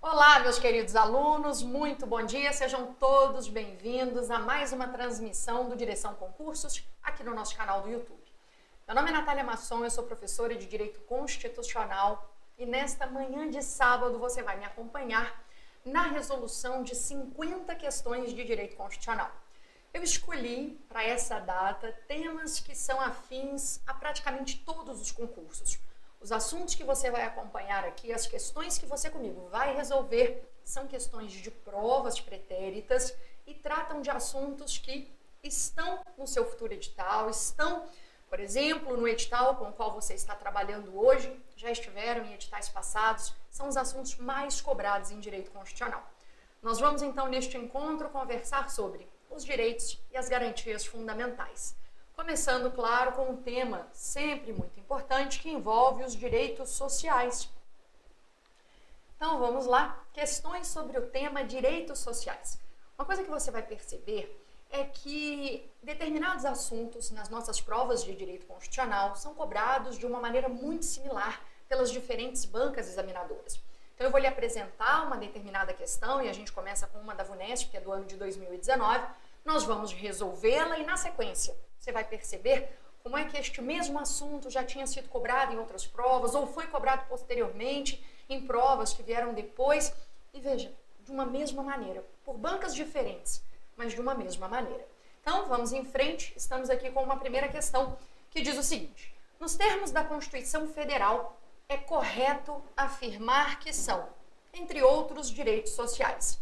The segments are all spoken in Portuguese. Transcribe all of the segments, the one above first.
Olá, meus queridos alunos, muito bom dia, sejam todos bem-vindos a mais uma transmissão do Direção Concursos aqui no nosso canal do YouTube. Meu nome é Natália Masson, eu sou professora de Direito Constitucional e nesta manhã de sábado você vai me acompanhar na resolução de 50 questões de Direito Constitucional. Eu escolhi para essa data temas que são afins a praticamente todos os concursos. Os assuntos que você vai acompanhar aqui, as questões que você comigo vai resolver, são questões de provas pretéritas e tratam de assuntos que estão no seu futuro edital, estão, por exemplo, no edital com o qual você está trabalhando hoje, já estiveram em editais passados, são os assuntos mais cobrados em direito constitucional. Nós vamos então neste encontro conversar sobre os direitos e as garantias fundamentais. Começando, claro, com um tema sempre muito importante que envolve os direitos sociais. Então, vamos lá. Questões sobre o tema direitos sociais. Uma coisa que você vai perceber é que determinados assuntos nas nossas provas de direito constitucional são cobrados de uma maneira muito similar pelas diferentes bancas examinadoras. Então, eu vou lhe apresentar uma determinada questão e a gente começa com uma da VUNESP, que é do ano de 2019. Nós vamos resolvê-la e, na sequência, você vai perceber como é que este mesmo assunto já tinha sido cobrado em outras provas ou foi cobrado posteriormente em provas que vieram depois. E veja, de uma mesma maneira, por bancas diferentes, mas de uma mesma maneira. Então, vamos em frente. Estamos aqui com uma primeira questão que diz o seguinte: nos termos da Constituição Federal, é correto afirmar que são, entre outros, direitos sociais.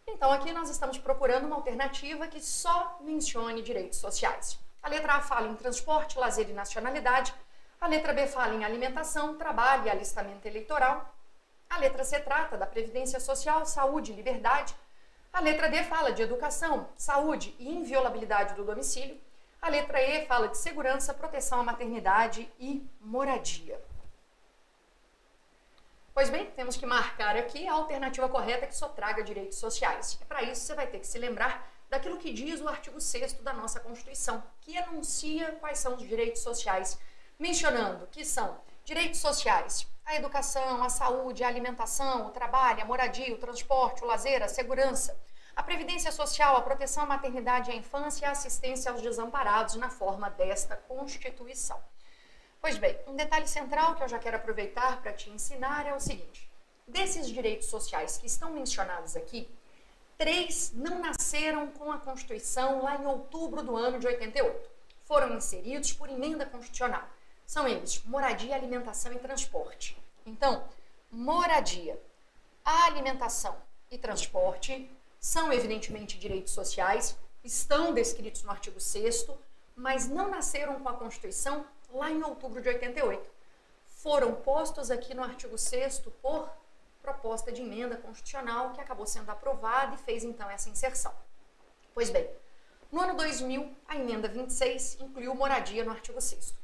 Então, aqui nós estamos procurando uma alternativa que só mencione direitos sociais. A letra A fala em transporte, lazer e nacionalidade. A letra B fala em alimentação, trabalho e alistamento eleitoral. A letra C trata da previdência social, saúde e liberdade. A letra D fala de educação, saúde e inviolabilidade do domicílio. A letra E fala de segurança, proteção à maternidade e moradia. Pois bem, temos que marcar aqui a alternativa correta que só traga direitos sociais. E para isso você vai ter que se lembrar daquilo que diz o artigo 6º da nossa Constituição, que enuncia quais são os direitos sociais, mencionando que são direitos sociais a educação, a saúde, a alimentação, o trabalho, a moradia, o transporte, o lazer, a segurança, a previdência social, a proteção à maternidade e à infância e a assistência aos desamparados na forma desta Constituição. Pois bem, um detalhe central que eu já quero aproveitar para te ensinar é o seguinte: desses direitos sociais que estão mencionados aqui, 3 não nasceram com a Constituição lá em outubro do ano de 88. Foram inseridos por emenda constitucional. São eles: moradia, alimentação e transporte. Então, moradia, alimentação e transporte são evidentemente direitos sociais, estão descritos no artigo 6º, mas não nasceram com a Constituição lá em outubro de 88. Foram postos aqui no artigo 6º por proposta de emenda constitucional que acabou sendo aprovada e fez então essa inserção. Pois bem, no ano 2000, a emenda 26 incluiu moradia no artigo 6º.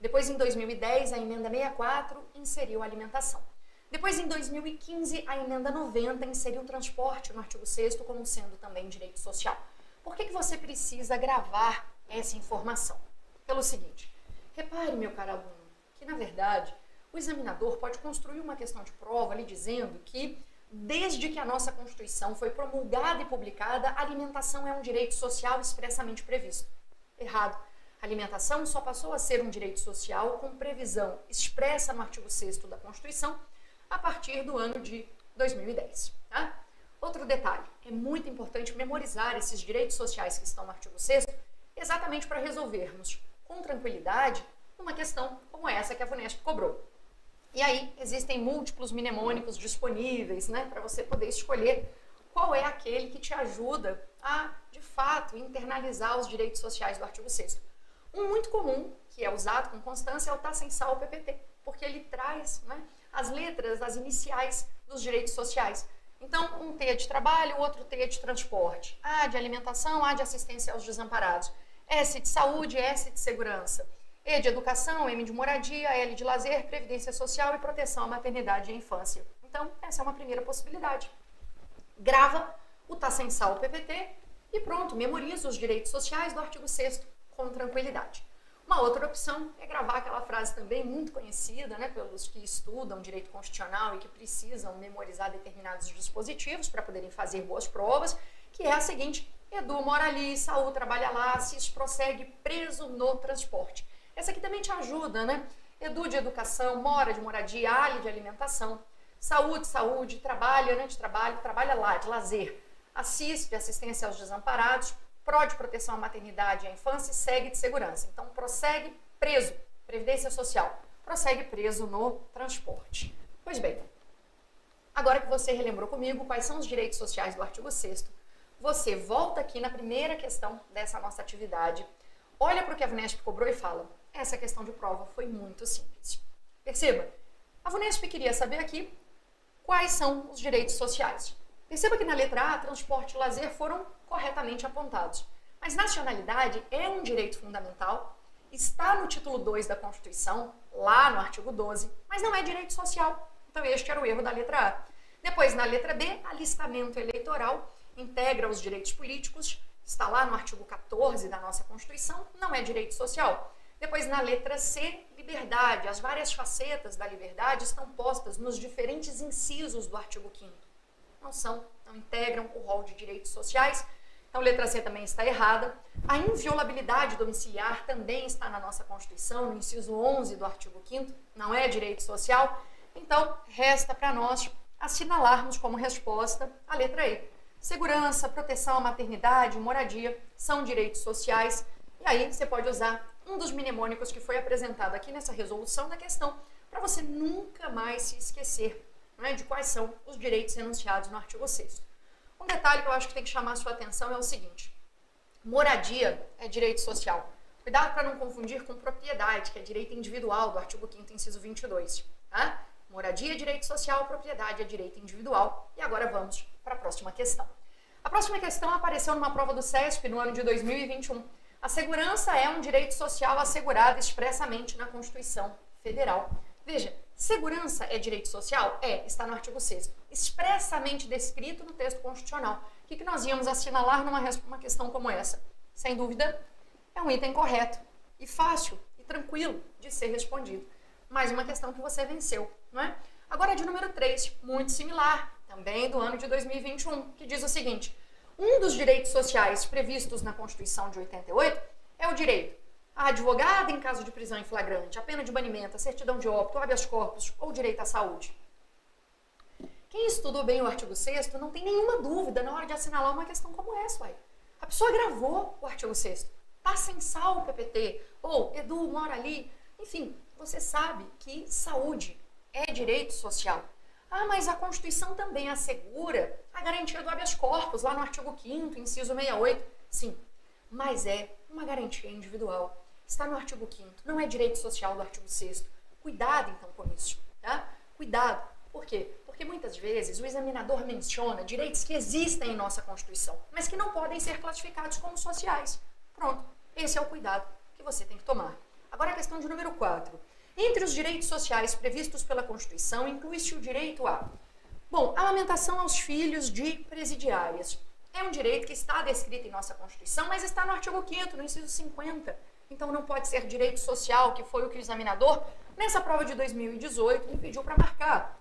Depois, em 2010, a emenda 64 inseriu a alimentação. Depois, em 2015, a emenda 90 inseriu o transporte no artigo 6º como sendo também direito social. Por que você precisa gravar essa informação? Pelo seguinte: repare, meu caro aluno, que na verdade o examinador pode construir uma questão de prova ali dizendo que desde que a nossa Constituição foi promulgada e publicada, a alimentação é um direito social expressamente previsto. Errado. A alimentação só passou a ser um direito social com previsão expressa no artigo 6º da Constituição a partir do ano de 2010. Tá? Outro detalhe, é muito importante memorizar esses direitos sociais que estão no artigo 6º exatamente para resolvermos com tranquilidade uma questão como essa que a VUNESP cobrou. E aí existem múltiplos mnemônicos disponíveis, para você poder escolher qual é aquele que te ajuda a, de fato, internalizar os direitos sociais do artigo 6º. Um muito comum, que é usado com constância, é o tá sem sal PPT, porque ele traz as letras, as iniciais dos direitos sociais. Então, um T é de trabalho, o outro T é de transporte, A de alimentação, A de assistência aos desamparados, S de saúde, S de segurança, E de educação, M de moradia, L de lazer, previdência social e proteção à maternidade e à infância. Então, essa é uma primeira possibilidade. Grava o tá sem sal PPT e pronto, memoriza os direitos sociais do artigo 6º com tranquilidade. Uma outra opção é gravar aquela frase também muito conhecida, né, pelos que estudam direito constitucional e que precisam memorizar determinados dispositivos para poderem fazer boas provas, que é a seguinte: Edu mora ali, Saul trabalha lá, Assis prossegue preso no transporte. Essa aqui também te ajuda, né? Edu de educação, mora de moradia, Ali de alimentação, Saúde, saúde, trabalha, né, de trabalho, trabalha lá, de lazer, Assis de assistência aos desamparados, Pro de proteção à maternidade e à infância e segue de segurança. Então, prossegue preso, previdência social, prossegue preso no transporte. Pois bem, agora que você relembrou comigo quais são os direitos sociais do artigo 6º, você volta aqui na primeira questão dessa nossa atividade, olha para o que a VUNESP cobrou e fala: essa questão de prova foi muito simples. Perceba, a VUNESP queria saber aqui quais são os direitos sociais. Perceba que na letra A, transporte e lazer foram corretamente apontados. Mas nacionalidade é um direito fundamental, está no título 2 da Constituição, lá no artigo 12, mas não é direito social. Então este era o erro da letra A. Depois, na letra B, alistamento eleitoral integra os direitos políticos, está lá no artigo 14 da nossa Constituição, não é direito social. Depois, na letra C, liberdade. As várias facetas da liberdade estão postas nos diferentes incisos do artigo 5º. Não integram o rol de direitos sociais. Então, letra C também está errada. A inviolabilidade domiciliar também está na nossa Constituição, no inciso 11 do artigo 5º, não é direito social. Então, resta para nós assinalarmos como resposta a letra E. Segurança, proteção à maternidade, moradia são direitos sociais. E aí você pode usar um dos mnemônicos que foi apresentado aqui nessa resolução da questão para você nunca mais se esquecer, né, de quais são os direitos enunciados no artigo 6º. Um detalhe que eu acho que tem que chamar a sua atenção é o seguinte: moradia é direito social. Cuidado para não confundir com propriedade, que é direito individual do artigo 5º, inciso 22. Tá? Moradia é direito social, propriedade é direito individual. E agora vamos para a próxima questão. A próxima questão apareceu numa prova do CESP no ano de 2021. A segurança é um direito social assegurado expressamente na Constituição Federal. Veja, segurança é direito social? É, está no artigo 6º, expressamente descrito no texto constitucional. O que nós íamos assinalar numa questão como essa? Sem dúvida, é um item correto e fácil e tranquilo de ser respondido. Mais uma questão que você venceu, não é? Agora, de número 3, muito similar, também do ano de 2021, que diz o seguinte: um dos direitos sociais previstos na Constituição de 88 é o direito a advogado em caso de prisão em flagrante, a pena de banimento, a certidão de óbito, o habeas corpus ou direito à saúde. Quem estudou bem o artigo 6º não tem nenhuma dúvida na hora de assinalar uma questão como essa, ué. A pessoa gravou o artigo 6º, tá sem sal o PPT, ou Edu mora ali, enfim, você sabe que saúde é direito social. Ah, mas a Constituição também assegura a garantia do habeas corpus, lá no artigo 5º, inciso 68. Sim, mas é uma garantia individual. Está no artigo 5º, não é direito social do artigo 6º. Cuidado, então, com isso, tá? Cuidado. Por quê? Porque muitas vezes o examinador menciona direitos que existem em nossa Constituição, mas que não podem ser classificados como sociais. Pronto, esse é o cuidado que você tem que tomar. Agora a questão de número 4. Entre os direitos sociais previstos pela Constituição, inclui-se o direito a... Bom, a amamentação aos filhos de presidiárias. É um direito que está descrito em nossa Constituição, mas está no artigo 5º, no inciso 50. Então não pode ser direito social, que foi o que o examinador, nessa prova de 2018, me pediu para marcar.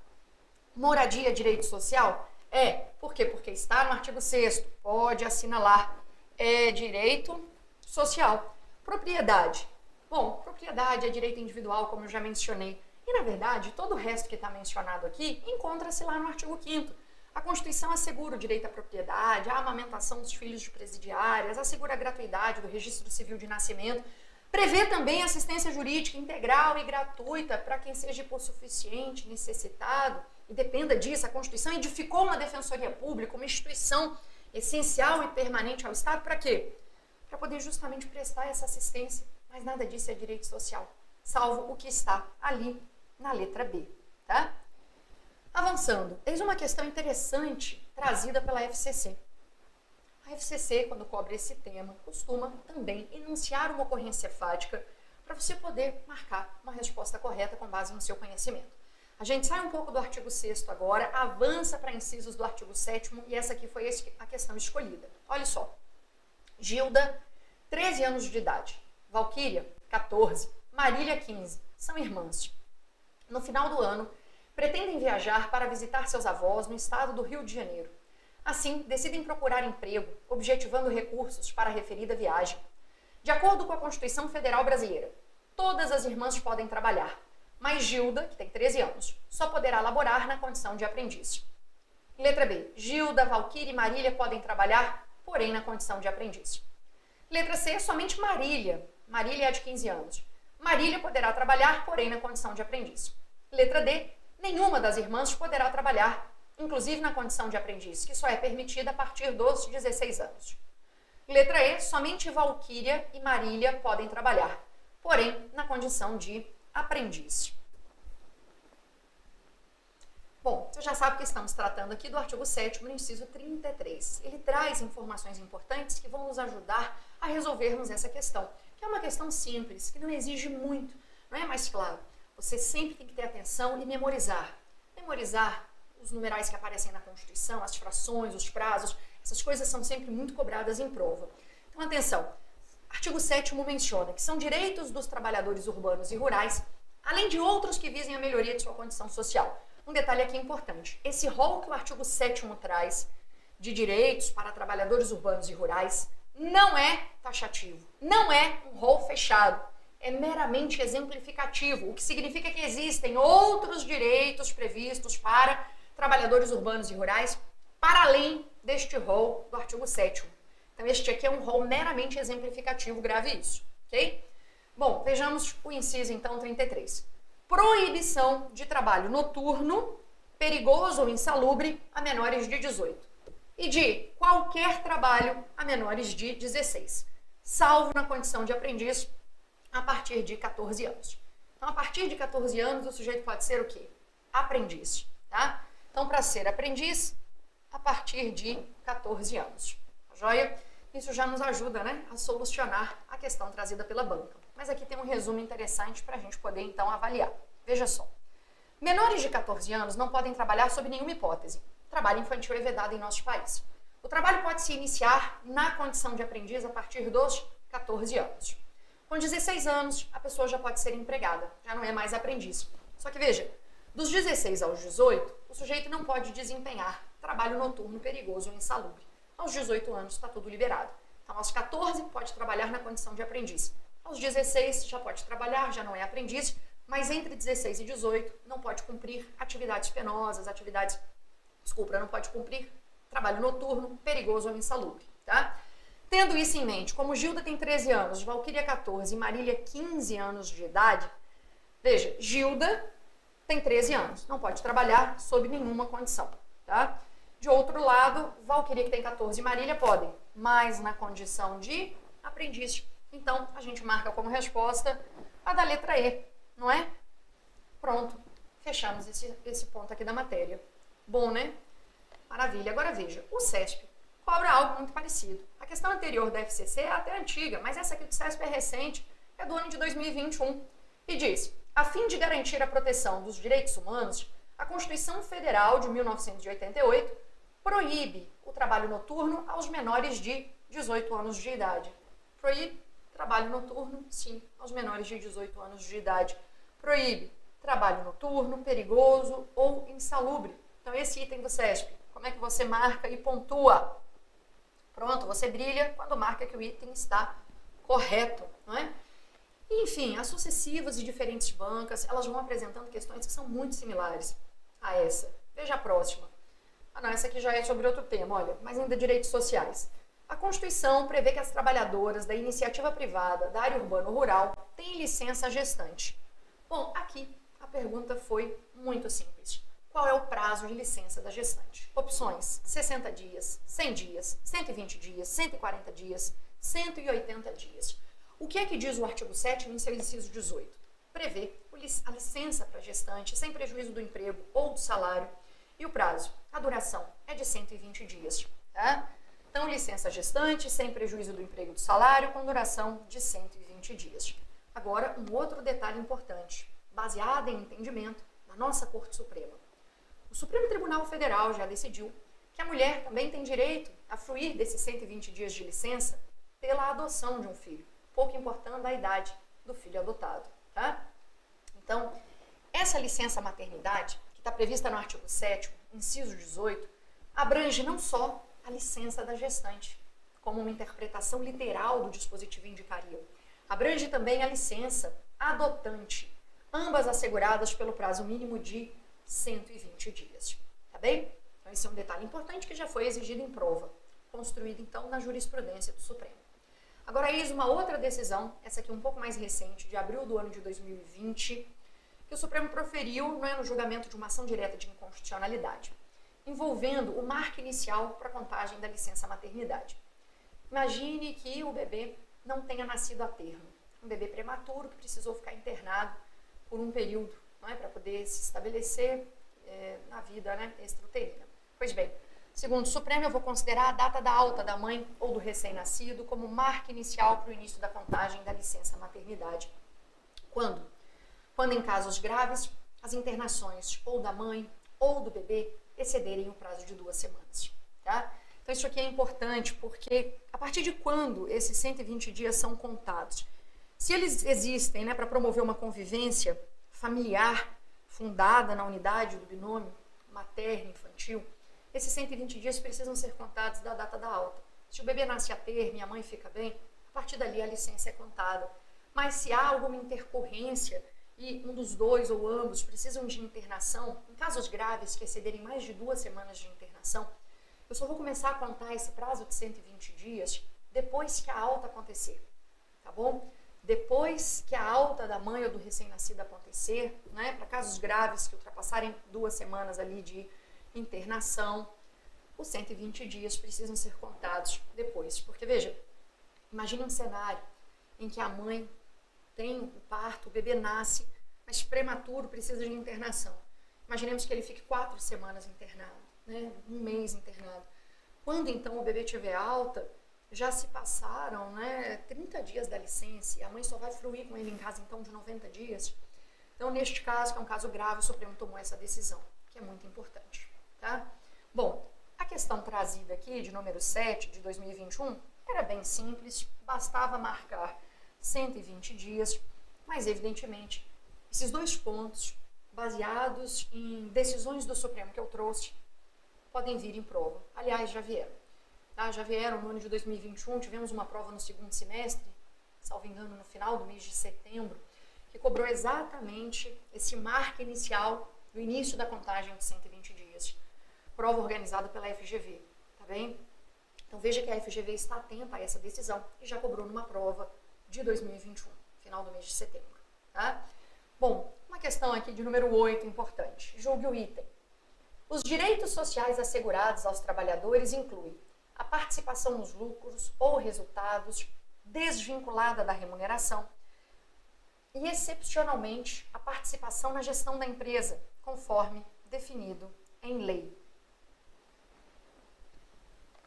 Moradia é direito social? É. Por quê? Porque está no artigo 6º. Pode assinalar. É direito social. Propriedade. Bom, propriedade é direito individual, como eu já mencionei. E, na verdade, todo o resto que está mencionado aqui encontra-se lá no artigo 5º. A Constituição assegura o direito à propriedade, a amamentação dos filhos de presidiárias, assegura a gratuidade do registro civil de nascimento, prevê também assistência jurídica integral e gratuita para quem seja hipossuficiente, necessitado, e dependa disso. A Constituição edificou uma defensoria pública, uma instituição essencial e permanente ao Estado, para quê? Para poder justamente prestar essa assistência. Mas nada disso é direito social, salvo o que está ali na letra B, tá? Avançando, eis uma questão interessante trazida pela FCC. A FCC, quando cobre esse tema, costuma também enunciar uma ocorrência fática para você poder marcar uma resposta correta com base no seu conhecimento. A gente sai um pouco do artigo 6º agora, avança para incisos do artigo 7º e essa aqui foi a questão escolhida. Olha só, Gilda, 13 anos de idade. Valquíria, 14, Marília, 15, são irmãs. No final do ano, pretendem viajar para visitar seus avós no estado do Rio de Janeiro. Assim, decidem procurar emprego, objetivando recursos para a referida viagem. De acordo com a Constituição Federal Brasileira, todas as irmãs podem trabalhar, mas Gilda, que tem 13 anos, só poderá laborar na condição de aprendiz. Letra B. Gilda, Valquíria e Marília podem trabalhar, porém na condição de aprendiz. Letra C. Somente Marília. Marília é de 15 anos. Marília poderá trabalhar, porém na condição de aprendiz. Letra D. Nenhuma das irmãs poderá trabalhar, inclusive na condição de aprendiz, que só é permitida a partir dos 16 anos. Letra E. Somente Valquíria e Marília podem trabalhar, porém na condição de aprendiz. Bom, você já sabe que estamos tratando aqui do artigo 7º, no inciso 33. Ele traz informações importantes que vão nos ajudar a resolvermos essa questão, que é uma questão simples, que não exige muito, não é? Mais claro, você sempre tem que ter atenção e memorizar. Memorizar os numerais que aparecem na Constituição, as frações, os prazos, essas coisas são sempre muito cobradas em prova. Então, atenção, artigo 7º menciona que são direitos dos trabalhadores urbanos e rurais, além de outros que visem a melhoria de sua condição social. Um detalhe aqui importante, esse rol que o artigo 7º traz de direitos para trabalhadores urbanos e rurais não é taxativo, não é um rol fechado, é meramente exemplificativo, o que significa que existem outros direitos previstos para trabalhadores urbanos e rurais para além deste rol do artigo 7º. Então este aqui é um rol meramente exemplificativo, grave isso, ok? Bom, vejamos o inciso então 33. Proibição de trabalho noturno, perigoso ou insalubre a menores de 18 e de qualquer trabalho a menores de 16, salvo na condição de aprendiz a partir de 14 anos. Então, a partir de 14 anos, o sujeito pode ser o quê? Aprendiz, tá? Então, para ser aprendiz, a partir de 14 anos. Joia? Isso já nos ajuda, né, a solucionar a questão trazida pela banca. Mas aqui tem um resumo interessante para a gente poder, então, avaliar. Veja só. Menores de 14 anos não podem trabalhar sob nenhuma hipótese. Trabalho infantil é vedado em nosso país. O trabalho pode se iniciar na condição de aprendiz a partir dos 14 anos. Com 16 anos, a pessoa já pode ser empregada, já não é mais aprendiz. Só que veja, dos 16 aos 18, o sujeito não pode desempenhar trabalho noturno perigoso ou insalubre. Aos 18 anos está tudo liberado. Então, aos 14, pode trabalhar na condição de aprendiz. Aos 16, já pode trabalhar, já não é aprendiz, mas entre 16 e 18, não pode cumprir atividades penosas, não pode cumprir trabalho noturno, perigoso ou insalubre, tá? Tendo isso em mente, como Gilda tem 13 anos, Valquíria 14 e Marília 15 anos de idade, veja, Gilda tem 13 anos, não pode trabalhar sob nenhuma condição, tá? De outro lado, Valquíria que tem 14 e Marília podem, mas na condição de aprendiz. Então, a gente marca como resposta a da letra E, não é? Pronto, fechamos esse ponto aqui da matéria. Bom, né? Maravilha. Agora veja, o CESP cobra algo muito parecido. A questão anterior da FCC é até antiga, mas essa aqui do CESP é recente, é do ano de 2021. E diz, a fim de garantir a proteção dos direitos humanos, a Constituição Federal de 1988 proíbe o trabalho noturno aos menores de 18 anos de idade. Proíbe trabalho noturno, sim, aos menores de 18 anos de idade. Proíbe trabalho noturno, perigoso ou insalubre. Então, esse item do CESP, como é que você marca e pontua? Pronto, você brilha quando marca que o item está correto, não é? Enfim, as sucessivas e diferentes bancas, elas vão apresentando questões que são muito similares a essa. Veja a próxima. Ah, não, essa aqui já é sobre outro tema, olha, mas ainda direitos sociais. A Constituição prevê que as trabalhadoras da iniciativa privada da área urbana ou rural têm licença gestante. Bom, aqui a pergunta foi muito simples. Qual é o prazo de licença da gestante? Opções: 60 dias, 100 dias, 120 dias, 140 dias, 180 dias. O que é que diz o artigo 7º em seu inciso 18? Prevê a licença para gestante sem prejuízo do emprego ou do salário. E o prazo? A duração é de 120 dias. Tá? Então, licença gestante sem prejuízo do emprego e do salário com duração de 120 dias. Agora, um outro detalhe importante, baseado em entendimento da nossa Corte Suprema. O Supremo Tribunal Federal já decidiu que a mulher também tem direito a fruir desses 120 dias de licença pela adoção de um filho, pouco importando a idade do filho adotado, tá? Então, essa licença maternidade, que está prevista no artigo 7º, inciso 18, abrange não só a licença da gestante, como uma interpretação literal do dispositivo indicaria. Abrange também a licença adotante, ambas asseguradas pelo prazo mínimo de 120 dias, tá bem? Então, esse é um detalhe importante que já foi exigido em prova, construído, então, na jurisprudência do Supremo. Agora, eis uma outra decisão, essa aqui um pouco mais recente, de abril do ano de 2020, que o Supremo proferiu no julgamento de uma ação direta de inconstitucionalidade, envolvendo o marco inicial para a contagem da licença maternidade. Imagine que o bebê não tenha nascido a termo, um bebê prematuro que precisou ficar internado por um período, não é, para poder se estabelecer na vida, né, extrauterina. Pois bem, segundo o Supremo, eu vou considerar a data da alta da mãe ou do recém-nascido como marco inicial para o início da contagem da licença maternidade. Quando? Quando em casos graves, as internações ou da mãe ou do bebê excederem o prazo de 2 semanas, tá? Então isso aqui é importante porque a partir de quando esses 120 dias são contados? Se eles existem, né, para promover uma convivência familiar fundada na unidade do binômio materno-infantil, esses 120 dias precisam ser contados da data da alta. Se o bebê nasce a termo e a mãe fica bem, a partir dali a licença é contada. Mas se há alguma intercorrência e um dos dois ou ambos precisam de internação, em casos graves que excederem mais de 2 semanas de internação, eu só vou começar a contar esse prazo de 120 dias depois que a alta acontecer, tá bom? Depois que a alta da mãe ou do recém-nascido acontecer, né, para casos graves que ultrapassarem 2 semanas ali de internação, os 120 dias precisam ser contados depois. Porque, veja, imagine um cenário em que a mãe tem o parto, o bebê nasce, mas prematuro, precisa de internação. Imaginemos que ele fique 4 semanas internado, né, 1 mês internado. Quando, então, o bebê tiver alta, já se passaram, né, 30 dias da licença e a mãe só vai fruir com ele em casa, então, de 90 dias. Então, neste caso, que é um caso grave, o Supremo tomou essa decisão, que é muito importante, tá? Bom, a questão trazida aqui, de número 7 de 2021, era bem simples, bastava marcar 120 dias, mas, evidentemente, esses 2 pontos, baseados em decisões do Supremo que eu trouxe, podem vir em prova. Aliás, já vieram. Tá? Já vieram no ano de 2021, tivemos uma prova no 2º semestre, salvo engano, no final do mês de setembro, que cobrou exatamente esse marco inicial do início da contagem de 120 dias. Prova organizada pela FGV, tá bem? Então veja que a FGV está atenta a essa decisão e já cobrou numa prova de 2021, final do mês de setembro, tá? Bom, uma questão aqui de número 8 importante. Julgue o item. Os direitos sociais assegurados aos trabalhadores incluem a participação nos lucros ou resultados desvinculada da remuneração e, excepcionalmente, a participação na gestão da empresa, conforme definido em lei.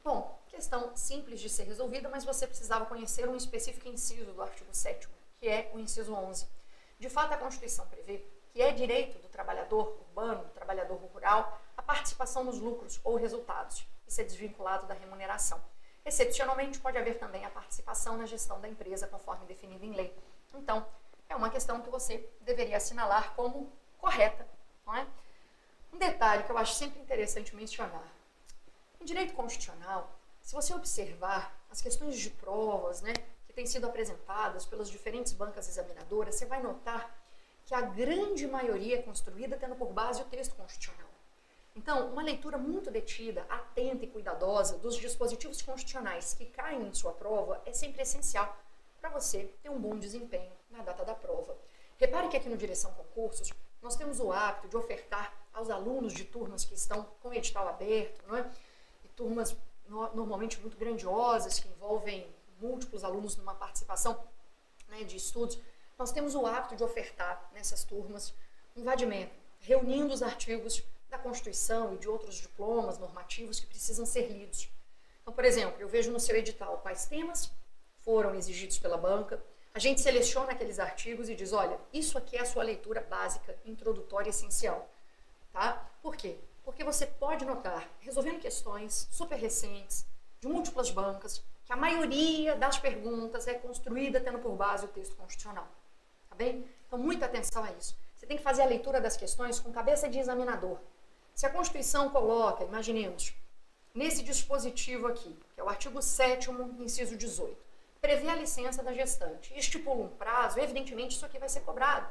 Bom, questão simples de ser resolvida, mas você precisava conhecer um específico inciso do artigo 7º, que é o inciso 11. De fato, a Constituição prevê que é direito do trabalhador urbano, do trabalhador rural, a participação nos lucros ou resultados, e ser desvinculado da remuneração. Excepcionalmente, pode haver também a participação na gestão da empresa, conforme definido em lei. Então, é uma questão que você deveria assinalar como correta, não é? Um detalhe que eu acho sempre interessante mencionar. Em direito constitucional, se você observar as questões de provas, né, que têm sido apresentadas pelas diferentes bancas examinadoras, você vai notar que a grande maioria é construída tendo por base o texto constitucional. Então, uma leitura muito detida, atenta e cuidadosa dos dispositivos constitucionais que caem em sua prova é sempre essencial para você ter um bom desempenho na data da prova. Repare que aqui no Direção Concursos, nós temos o hábito de ofertar aos alunos de turmas que estão com edital aberto, não é? E turmas normalmente muito grandiosas, que envolvem múltiplos alunos numa participação, né, de estudos, nós temos o hábito de ofertar nessas turmas um vademecum, reunindo os artigos da Constituição e de outros diplomas normativos que precisam ser lidos. Então, por exemplo, eu vejo no seu edital quais temas foram exigidos pela banca, a gente seleciona aqueles artigos e diz, olha, isso aqui é a sua leitura básica, introdutória e essencial. Tá? Por quê? Porque você pode notar, resolvendo questões super recentes, de múltiplas bancas, que a maioria das perguntas é construída tendo por base o texto constitucional. tá bem? Então, muita atenção a isso. Você tem que fazer a leitura das questões com cabeça de examinador. Se a Constituição coloca, imaginemos, nesse dispositivo aqui, que é o artigo 7º, inciso 18, prevê a licença da gestante e estipula um prazo, evidentemente isso aqui vai ser cobrado.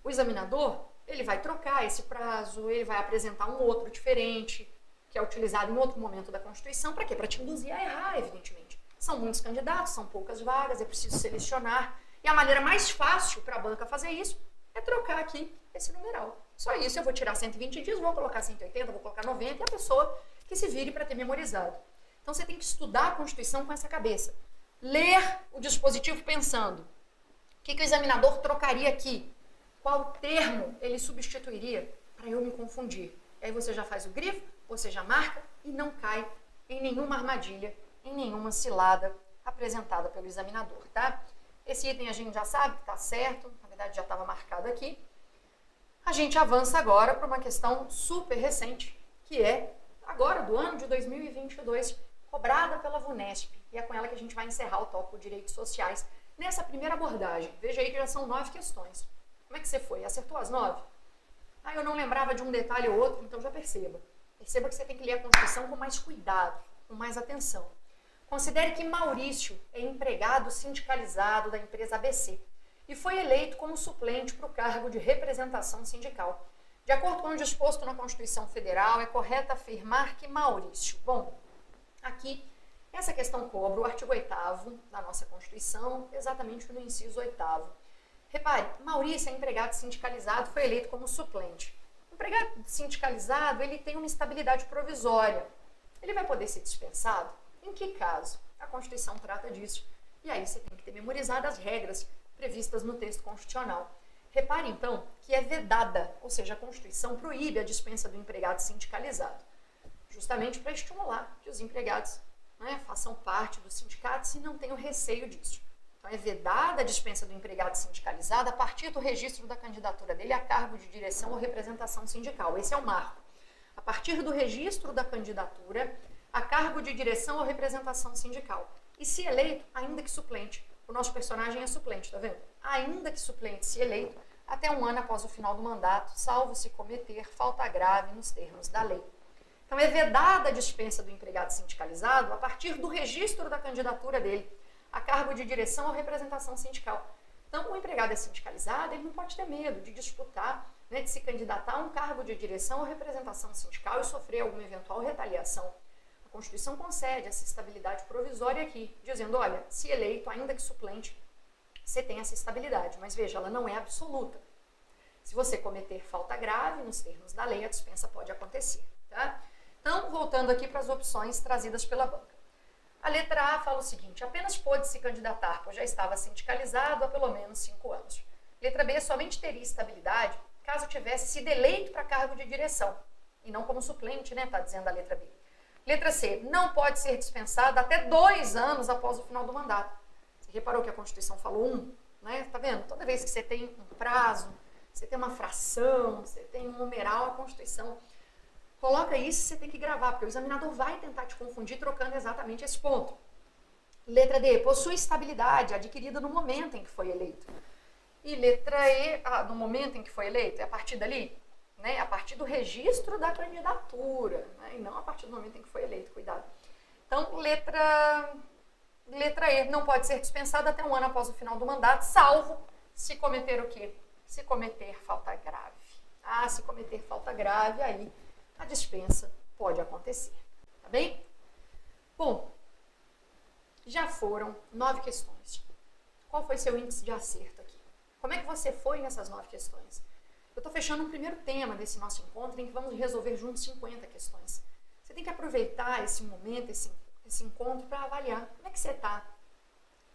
O examinador, ele vai trocar esse prazo, ele vai apresentar um outro diferente, que é utilizado em outro momento da Constituição, para quê? Para te induzir a errar, evidentemente. São muitos candidatos, são poucas vagas, é preciso selecionar. E a maneira mais fácil para a banca fazer isso é trocar aqui esse numeral. Só isso, eu vou tirar 120 dias, vou colocar 180, vou colocar 90, e a pessoa que se vire para ter memorizado. Então você tem que estudar a Constituição com essa cabeça. Ler o dispositivo pensando, o que o examinador trocaria aqui? Qual termo ele substituiria para eu me confundir? E aí você já faz o grifo, você já marca e não cai em nenhuma armadilha, em nenhuma cilada apresentada pelo examinador, tá? Esse item a gente já sabe que está certo, na verdade já estava marcado aqui. A gente avança agora para uma questão super recente, que é agora do ano de 2022, cobrada pela VUNESP. E é com ela que a gente vai encerrar o tópico Direitos Sociais nessa primeira abordagem. Veja aí que já são 9 questões. Como é que você foi? Acertou as 9? Ah, eu não lembrava de um detalhe ou outro, então já perceba. Perceba que você tem que ler a Constituição com mais cuidado, com mais atenção. Considere que Maurício é empregado sindicalizado da empresa ABC e foi eleito como suplente para o cargo de representação sindical. De acordo com o disposto na Constituição Federal, é correto afirmar que Maurício... Bom, aqui, essa questão cobra o artigo 8º da nossa Constituição, exatamente no inciso 8º. Repare, Maurício é empregado sindicalizado, foi eleito como suplente. O empregado sindicalizado, ele tem uma estabilidade provisória. Ele vai poder ser dispensado? Em que caso? A Constituição trata disso. E aí você tem que ter memorizado as regras previstas no texto constitucional. Repare, então, que é vedada, ou seja, a Constituição proíbe a dispensa do empregado sindicalizado, justamente para estimular que os empregados, né, façam parte do sindicato se não tenham receio disso. Então, é vedada a dispensa do empregado sindicalizado a partir do registro da candidatura dele a cargo de direção ou representação sindical. Esse é o marco. A partir do registro da candidatura a cargo de direção ou representação sindical. E se eleito, ainda que suplente. O nosso personagem é suplente, tá vendo? Ainda que suplente, se eleito, até um ano após o final do mandato, salvo se cometer falta grave nos termos da lei. Então, é vedada a dispensa do empregado sindicalizado a partir do registro da candidatura dele a cargo de direção ou representação sindical. Então, o empregado é sindicalizado, ele não pode ter medo de disputar, né, de se candidatar a um cargo de direção ou representação sindical e sofrer alguma eventual retaliação. A Constituição concede essa estabilidade provisória aqui, dizendo, olha, se eleito, ainda que suplente, você tem essa estabilidade, mas veja, ela não é absoluta. Se você cometer falta grave, nos termos da lei, a dispensa pode acontecer, tá? Então, voltando aqui para as opções trazidas pela banca. A letra A fala o seguinte, apenas pôde se candidatar, pois já estava sindicalizado há pelo menos 5 anos. Letra B somente teria estabilidade caso tivesse sido eleito para cargo de direção, e não como suplente, né, tá dizendo a letra B. Letra C, não pode ser dispensado até 2 anos após o final do mandato. Você reparou que a Constituição falou 1, né? Tá vendo? Toda vez que você tem um prazo, você tem uma fração, você tem um numeral, a Constituição coloca isso, você tem que gravar, porque o examinador vai tentar te confundir trocando exatamente esse ponto. Letra D, possui estabilidade adquirida no momento em que foi eleito. E letra E, no momento em que foi eleito, é a partir dali, né? A partir do registro da candidatura, né? E não a partir do momento em que foi eleito, cuidado. Então, letra E, não pode ser dispensada até um ano após o final do mandato, salvo se cometer o quê? Se cometer falta grave. Se cometer falta grave, aí a dispensa pode acontecer, tá bem? Bom, já foram 9 questões. Qual foi seu índice de acerto aqui? Como é que você foi nessas 9 questões? Eu estou fechando um primeiro tema desse nosso encontro em que vamos resolver juntos 50 questões. Você tem que aproveitar esse momento, esse encontro para avaliar como é que você está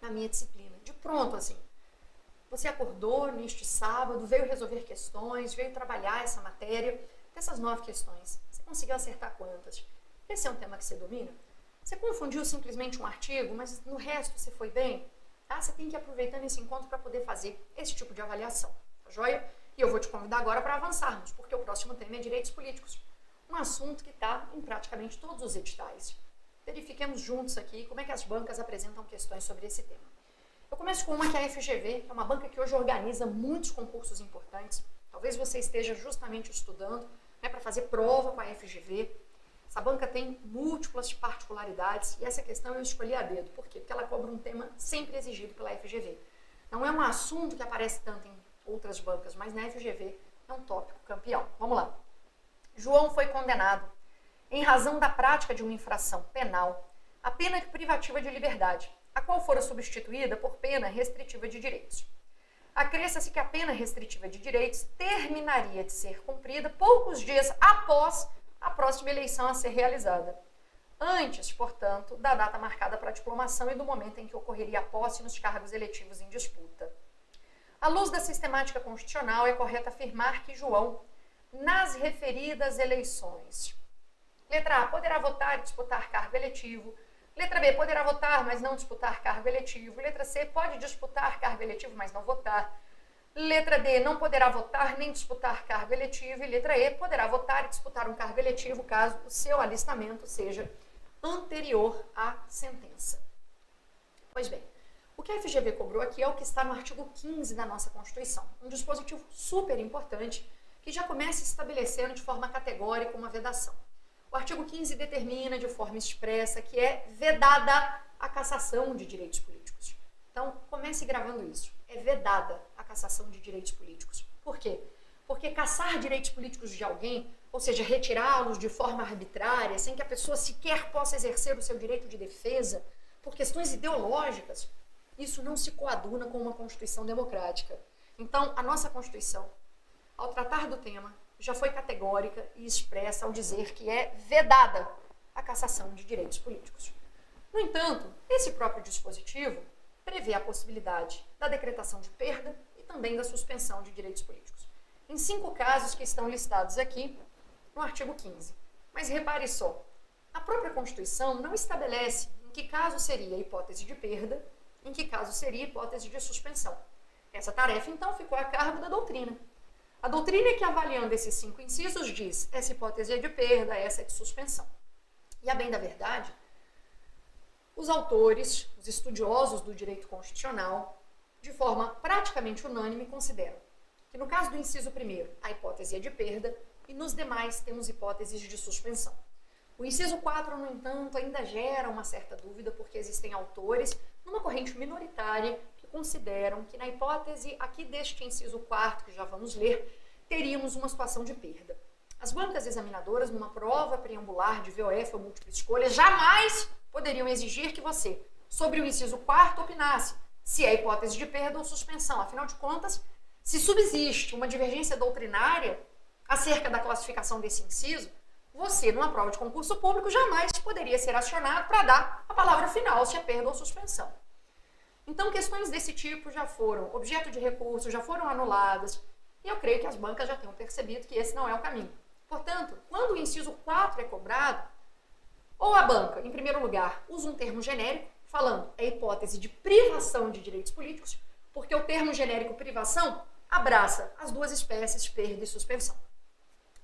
na minha disciplina. De pronto, assim, você acordou neste sábado, veio resolver questões, veio trabalhar essa matéria. Dessas 9 questões, você conseguiu acertar quantas? Esse é um tema que você domina? Você confundiu simplesmente um artigo, mas no resto você foi bem? Tá? Você tem que ir aproveitando esse encontro para poder fazer esse tipo de avaliação, tá joia? E eu vou te convidar agora para avançarmos, porque o próximo tema é direitos políticos. Um assunto que está em praticamente todos os editais. Verifiquemos juntos aqui como é que as bancas apresentam questões sobre esse tema. Eu começo com uma que é a FGV, que é uma banca que hoje organiza muitos concursos importantes. Talvez você esteja justamente estudando, né, para fazer prova com a FGV. Essa banca tem múltiplas particularidades e essa questão eu escolhi a dedo. Por quê? Porque ela cobra um tema sempre exigido pela FGV. Não é um assunto que aparece tanto em outras bancas, mas na FGV é um tópico campeão. Vamos lá. João foi condenado em razão da prática de uma infração penal a pena privativa de liberdade, a qual fora substituída por pena restritiva de direitos. Acresce-se que a pena restritiva de direitos terminaria de ser cumprida poucos dias após a próxima eleição a ser realizada. Antes, portanto, da data marcada para a diplomação e do momento em que ocorreria a posse nos cargos eletivos em disputa. À luz da sistemática constitucional, é correto afirmar que João, nas referidas eleições, letra A, poderá votar e disputar cargo eletivo. Letra B, poderá votar, mas não disputar cargo eletivo. Letra C, pode disputar cargo eletivo, mas não votar. Letra D, não poderá votar nem disputar cargo eletivo. E letra E, poderá votar e disputar um cargo eletivo caso o seu alistamento seja anterior à sentença. Pois bem, o que a FGV cobrou aqui é o que está no artigo 15 da nossa Constituição, um dispositivo super importante que já começa estabelecendo de forma categórica uma vedação. O artigo 15 determina de forma expressa que é vedada a cassação de direitos políticos. Então, comece gravando isso. É vedada a cassação de direitos políticos. Por quê? Porque cassar direitos políticos de alguém, ou seja, retirá-los de forma arbitrária, sem que a pessoa sequer possa exercer o seu direito de defesa, por questões ideológicas, isso não se coaduna com uma Constituição democrática. Então, a nossa Constituição, ao tratar do tema, já foi categórica e expressa ao dizer que é vedada a cassação de direitos políticos. No entanto, esse próprio dispositivo prevê a possibilidade da decretação de perda e também da suspensão de direitos políticos. Em 5 casos que estão listados aqui no artigo 15. Mas repare só, a própria Constituição não estabelece em que caso seria a hipótese de perda, em que caso seria a hipótese de suspensão. Essa tarefa, então, ficou a cargo da doutrina. A doutrina que, avaliando esses 5 incisos, diz essa hipótese é de perda, essa é de suspensão. E, a bem da verdade, os autores, os estudiosos do direito constitucional, de forma praticamente unânime, consideram que, no caso do inciso 1º, a hipótese é de perda e, nos demais, temos hipóteses de suspensão. O inciso 4, no entanto, ainda gera uma certa dúvida, porque existem autores, numa corrente minoritária, consideram que na hipótese aqui deste inciso 4, que já vamos ler, teríamos uma situação de perda. As bancas examinadoras, numa prova preambular de VOF ou múltipla escolha, jamais poderiam exigir que você, sobre o inciso 4º, opinasse se é hipótese de perda ou suspensão. Afinal de contas, se subsiste uma divergência doutrinária acerca da classificação desse inciso, você, numa prova de concurso público, jamais poderia ser acionado para dar a palavra final se é perda ou suspensão. Então, questões desse tipo já foram objeto de recurso, já foram anuladas, e eu creio que as bancas já tenham percebido que esse não é o caminho. Portanto, quando o inciso 4 é cobrado, ou a banca, em primeiro lugar, usa um termo genérico, falando é hipótese de privação de direitos políticos, porque o termo genérico privação abraça as duas espécies, perda e suspensão.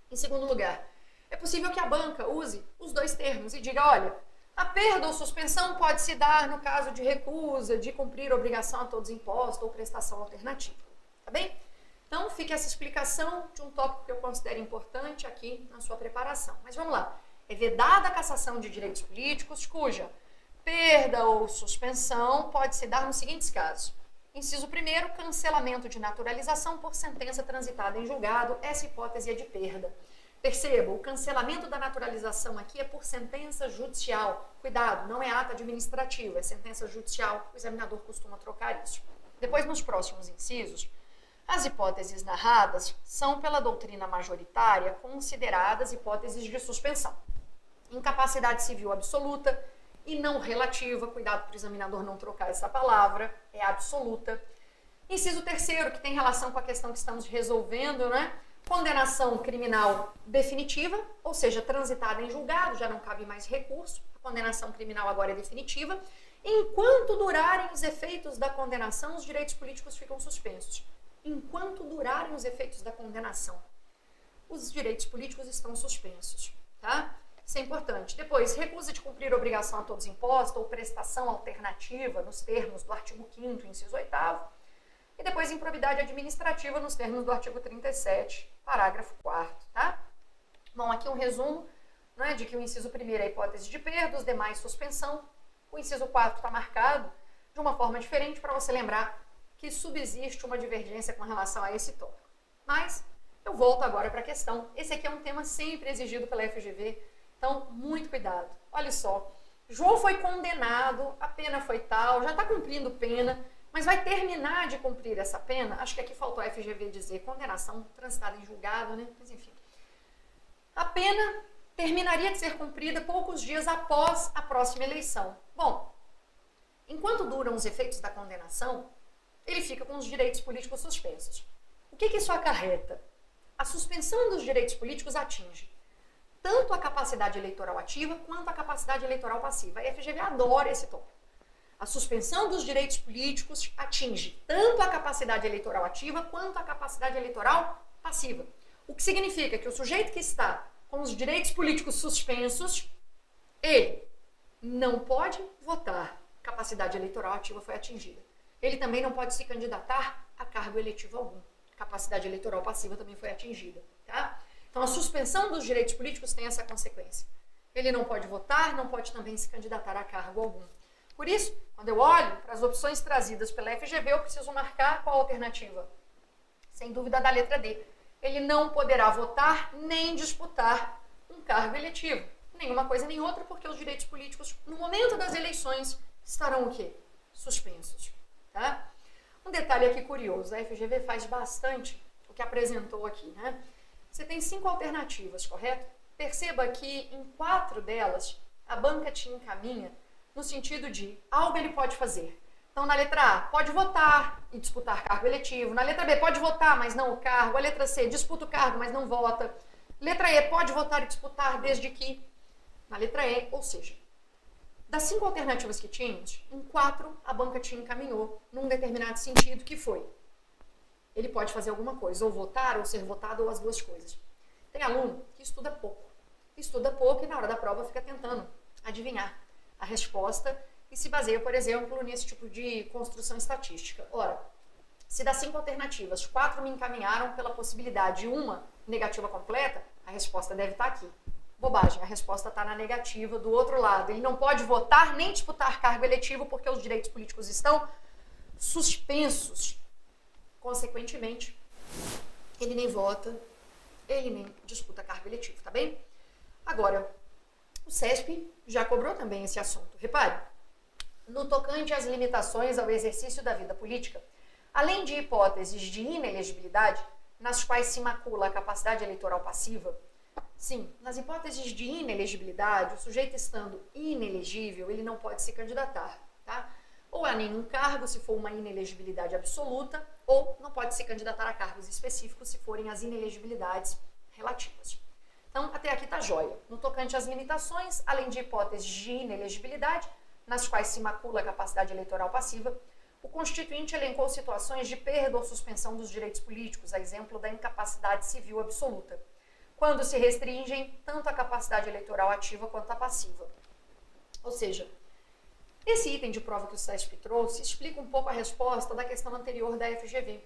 Em segundo lugar, é possível que a banca use os 2 termos e diga, olha, a perda ou suspensão pode se dar no caso de recusa, de cumprir obrigação a todos impostos ou prestação alternativa. Tá bem? Então, fica essa explicação de um tópico que eu considero importante aqui na sua preparação. Mas vamos lá. É vedada a cassação de direitos políticos, cuja perda ou suspensão pode se dar nos seguintes casos. Inciso 1º, cancelamento de naturalização por sentença transitada em julgado. Essa hipótese é de perda. Perceba, o cancelamento da naturalização aqui é por sentença judicial. Cuidado, não é ato administrativo, é sentença judicial. O examinador costuma trocar isso. Depois, nos próximos incisos, as hipóteses narradas são, pela doutrina majoritária, consideradas hipóteses de suspensão. Incapacidade civil absoluta e não relativa. Cuidado para o examinador não trocar essa palavra, é absoluta. Inciso 3º, que tem relação com a questão que estamos resolvendo, né? Condenação criminal definitiva, ou seja, transitada em julgado, já não cabe mais recurso. A condenação criminal agora é definitiva. Enquanto durarem os efeitos da condenação, os direitos políticos ficam suspensos. Enquanto durarem os efeitos da condenação, os direitos políticos estão suspensos, tá? Isso é importante. Depois, recusa de cumprir obrigação a todos imposta ou prestação alternativa nos termos do artigo 5º, inciso 8º. E depois, improbidade administrativa nos termos do artigo 37, parágrafo 4º, tá? Bom, aqui um resumo, né, de que o inciso 1º é a hipótese de perda, os demais suspensão. O inciso 4º está marcado de uma forma diferente para você lembrar que subsiste uma divergência com relação a esse tópico. Mas eu volto agora para a questão. Esse aqui é um tema sempre exigido pela FGV, então muito cuidado. Olha só, João foi condenado, a pena foi tal, já está cumprindo pena, mas vai terminar de cumprir essa pena. Acho que aqui faltou a FGV dizer condenação transitada em julgado, né? Mas enfim. A pena terminaria de ser cumprida poucos dias após a próxima eleição. Bom, enquanto duram os efeitos da condenação, ele fica com os direitos políticos suspensos. O que isso acarreta? A suspensão dos direitos políticos atinge tanto a capacidade eleitoral ativa quanto a capacidade eleitoral passiva. A FGV adora esse tópico. A suspensão dos direitos políticos atinge tanto a capacidade eleitoral ativa quanto a capacidade eleitoral passiva. O que significa que o sujeito que está com os direitos políticos suspensos, ele não pode votar. Capacidade eleitoral ativa foi atingida. Ele também não pode se candidatar a cargo eletivo algum. Capacidade eleitoral passiva também foi atingida, tá? Então, a suspensão dos direitos políticos tem essa consequência. Ele não pode votar, não pode também se candidatar a cargo algum. Por isso, quando eu olho para as opções trazidas pela FGV, eu preciso marcar qual a alternativa? Sem dúvida, da letra D. Ele não poderá votar nem disputar um cargo eletivo. Nenhuma coisa nem outra, porque os direitos políticos, no momento das eleições, estarão o quê? Suspensos. Tá? Um detalhe aqui curioso, a FGV faz bastante o que apresentou aqui, né? Você tem 5 alternativas, correto? Perceba que em 4 delas, a banca te encaminha no sentido de algo ele pode fazer. Então, na letra A, pode votar e disputar cargo eletivo. Na letra B, pode votar, mas não o cargo. A letra C, disputa o cargo, mas não vota. Letra E, pode votar e disputar desde que... Na letra E, ou seja, das 5 alternativas que tínhamos, em 4 a banca te encaminhou num determinado sentido, que foi: ele pode fazer alguma coisa, ou votar, ou ser votado, ou as duas coisas. Tem aluno que estuda pouco e na hora da prova fica tentando adivinhar a resposta e se baseia, por exemplo, nesse tipo de construção estatística. Ora, se das 5 alternativas, 4 me encaminharam pela possibilidade de uma negativa completa, a resposta deve estar aqui. Bobagem, a resposta está na negativa do outro lado. Ele não pode votar nem disputar cargo eletivo porque os direitos políticos estão suspensos. Consequentemente, ele nem vota, ele nem disputa cargo eletivo, tá bem? Agora, o CESP já cobrou também esse assunto. Repare, no tocante às limitações ao exercício da vida política, além de hipóteses de inelegibilidade, nas quais se macula a capacidade eleitoral passiva, sim, nas hipóteses de inelegibilidade, o sujeito estando inelegível, ele não pode se candidatar, tá? Ou a nenhum cargo, se for uma inelegibilidade absoluta, ou não pode se candidatar a cargos específicos, se forem as inelegibilidades relativas. Então, até aqui tá jóia. No tocante às limitações, além de hipóteses de inelegibilidade, nas quais se macula a capacidade eleitoral passiva, o Constituinte elencou situações de perda ou suspensão dos direitos políticos, a exemplo da incapacidade civil absoluta, quando se restringem tanto a capacidade eleitoral ativa quanto a passiva. Ou seja, esse item de prova que o CESP trouxe explica um pouco a resposta da questão anterior da FGV.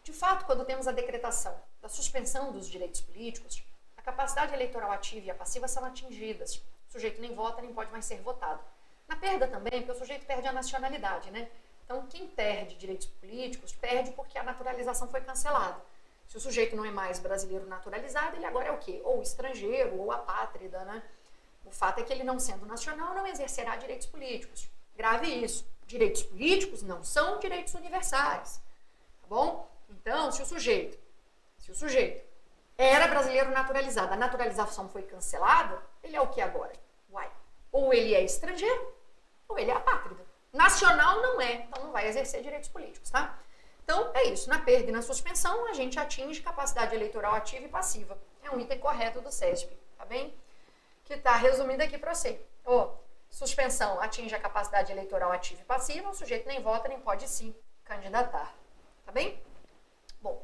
De fato, quando temos a decretação da suspensão dos direitos políticos, a capacidade eleitoral ativa e a passiva são atingidas. O sujeito nem vota, nem pode mais ser votado. Na perda também, porque o sujeito perde a nacionalidade, né? Então, quem perde direitos políticos, perde porque a naturalização foi cancelada. Se o sujeito não é mais brasileiro naturalizado, ele agora é o quê? Ou estrangeiro, ou apátrida, né? O fato é que ele, não sendo nacional, não exercerá direitos políticos. Grave isso. Direitos políticos não são direitos universais. Tá bom? Então, se o sujeito era brasileiro naturalizado, a naturalização foi cancelada, ele é o que agora? Uai. Ou ele é estrangeiro, ou ele é apátrida. Nacional não é, então não vai exercer direitos políticos, tá? Então, é isso. Na perda e na suspensão, a gente atinge capacidade eleitoral ativa e passiva. É um item correto do CESP, tá bem? Que tá resumindo aqui para você. Suspensão atinge a capacidade eleitoral ativa e passiva, o sujeito nem vota, nem pode se candidatar, tá bem? Bom,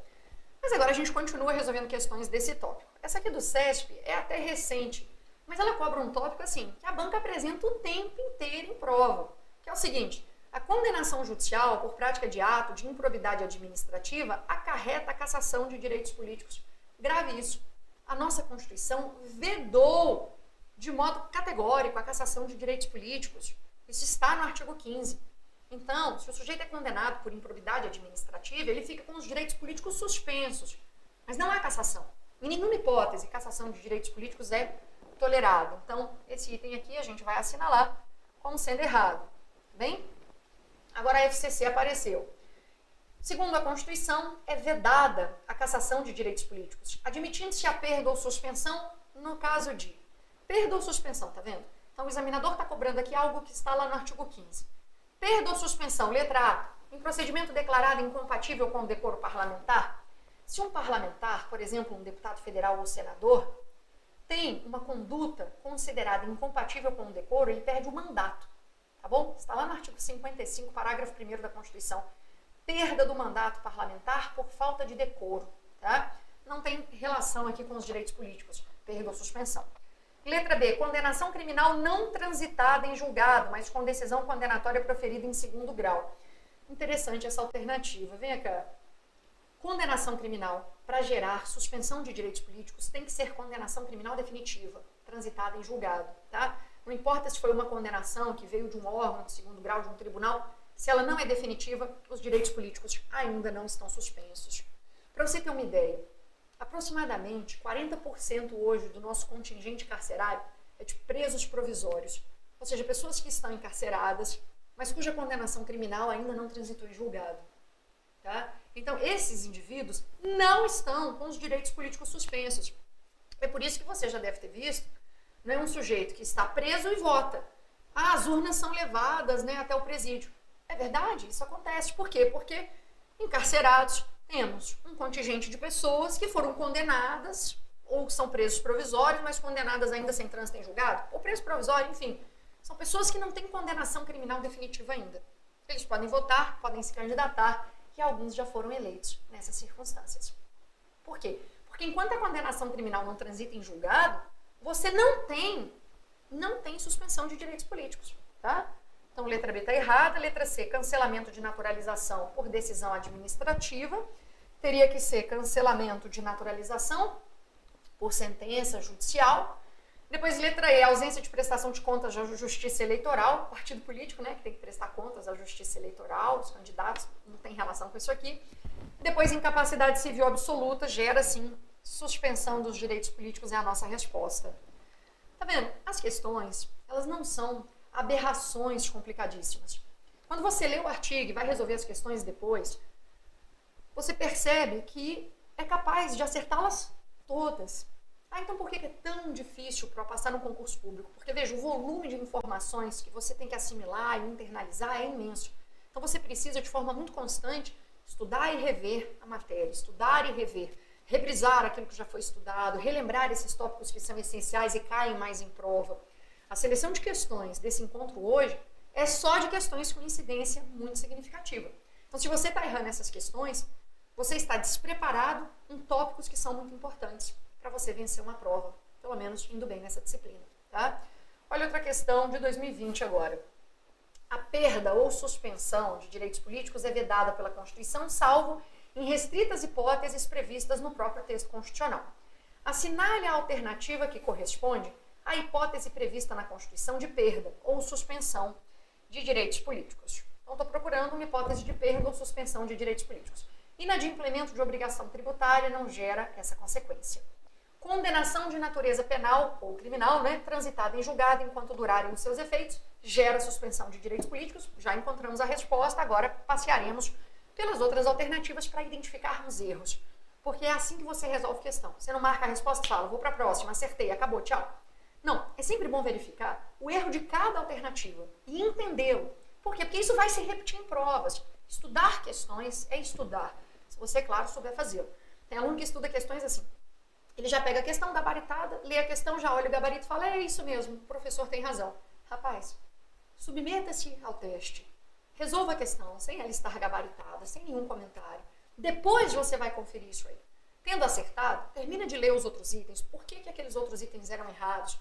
mas agora a gente continua resolvendo questões desse tópico. Essa aqui do CESP é até recente, Mas ela cobra um tópico assim, que a banca apresenta o tempo inteiro em prova, que é o seguinte: a condenação judicial por prática de ato de improbidade administrativa acarreta a cassação de direitos políticos. Grave isso. A nossa Constituição vedou de modo categórico a cassação de direitos políticos. Isso está no artigo 15. Então, se o sujeito é condenado por improbidade administrativa, ele fica com os direitos políticos suspensos. Mas não há cassação. Em nenhuma hipótese, cassação de direitos políticos é tolerado. Então, esse item aqui a gente vai assinalar como sendo errado. Bem? Agora a FCC apareceu. Segundo a Constituição, é vedada a cassação de direitos políticos, admitindo-se a perda ou suspensão no caso de perda ou suspensão, tá vendo? Então o examinador está cobrando aqui algo que está lá no artigo 15. Perda ou suspensão, letra A, em procedimento declarado incompatível com o decoro parlamentar. Se um parlamentar, por exemplo, um deputado federal ou senador, tem uma conduta considerada incompatível com o decoro, ele perde o mandato, tá bom? Está lá no artigo 55, parágrafo 1º da Constituição. Perda do mandato parlamentar por falta de decoro, tá? Não tem relação aqui com os direitos políticos, perda ou suspensão. Letra B, condenação criminal não transitada em julgado, mas com decisão condenatória proferida em segundo grau. Interessante essa alternativa. Vem cá. Condenação criminal, para gerar suspensão de direitos políticos, tem que ser condenação criminal definitiva, transitada em julgado, tá? Não importa se foi uma condenação que veio de um órgão de segundo grau, de um tribunal, se ela não é definitiva, os direitos políticos ainda não estão suspensos. Para você ter uma ideia, aproximadamente 40% hoje do nosso contingente carcerário é de presos provisórios, ou seja, pessoas que estão encarceradas, mas cuja condenação criminal ainda não transitou em julgado. Tá? Então, esses indivíduos não estão com os direitos políticos suspensos. É por isso que você já deve ter visto, não é um sujeito que está preso e vota. Ah, as urnas são levadas, né, até o presídio. É verdade, isso acontece. Por quê? Porque encarcerados temos um contingente de pessoas que foram condenadas ou são presos provisórios, mas condenadas ainda sem trânsito em julgado, ou preso provisório, enfim. São pessoas que não têm condenação criminal definitiva ainda. Eles podem votar, podem se candidatar, e alguns já foram eleitos nessas circunstâncias. Por quê? Porque enquanto a condenação criminal não transita em julgado, você não tem suspensão de direitos políticos, tá? Então, letra B está errada, letra C, cancelamento de naturalização por decisão administrativa, teria que ser cancelamento de naturalização por sentença judicial. Depois, letra E, ausência de prestação de contas à justiça eleitoral, partido político, né, que tem que prestar contas à justiça eleitoral, os candidatos, não tem relação com isso aqui. Depois, incapacidade civil absoluta, gera, sim, suspensão dos direitos políticos, é a nossa resposta. Tá vendo? As questões, elas não são aberrações complicadíssimas. Quando você lê o artigo e vai resolver as questões depois, você percebe que é capaz de acertá-las todas. Ah, então por que é tão difícil para passar no concurso público? Porque, veja, o volume de informações que você tem que assimilar e internalizar é imenso. Então você precisa, de forma muito constante, estudar e rever a matéria, estudar e rever, reprisar aquilo que já foi estudado, relembrar esses tópicos que são essenciais e caem mais em prova. A seleção de questões desse encontro hoje é só de questões com incidência muito significativa. Então, se você está errando essas questões, você está despreparado em tópicos que são muito importantes para você vencer uma prova, pelo menos indo bem nessa disciplina, tá? Olha outra questão de 2020 agora. A perda ou suspensão de direitos políticos é vedada pela Constituição, salvo em restritas hipóteses previstas no próprio texto constitucional. Assinale a alternativa que corresponde à hipótese prevista na Constituição de perda ou suspensão de direitos políticos. Então, estou procurando uma hipótese de perda ou suspensão de direitos políticos. Inadimplemento de obrigação tributária não gera essa consequência. Condenação de natureza penal ou criminal, né, transitada em julgado enquanto durarem os seus efeitos, gera suspensão de direitos políticos. Já encontramos a resposta, agora passearemos pelas outras alternativas para identificarmos erros. Porque é assim que você resolve questão. Você não marca a resposta e fala, vou para a próxima, acertei, acabou, tchau. Não, é sempre bom verificar o erro de cada alternativa e entendê-lo. Por quê? Porque isso vai se repetir em provas. Estudar questões é estudar. Se você, claro, souber fazê-lo. Tem aluno que estuda questões assim. Ele já pega a questão gabaritada, lê a questão, já olha o gabarito e fala, é isso mesmo, o professor tem razão. Rapaz, submeta-se ao teste. Resolva a questão sem ela estar gabaritada, sem nenhum comentário. Depois você vai conferir isso aí. Tendo acertado, termina de ler os outros itens. Por que aqueles outros itens eram errados?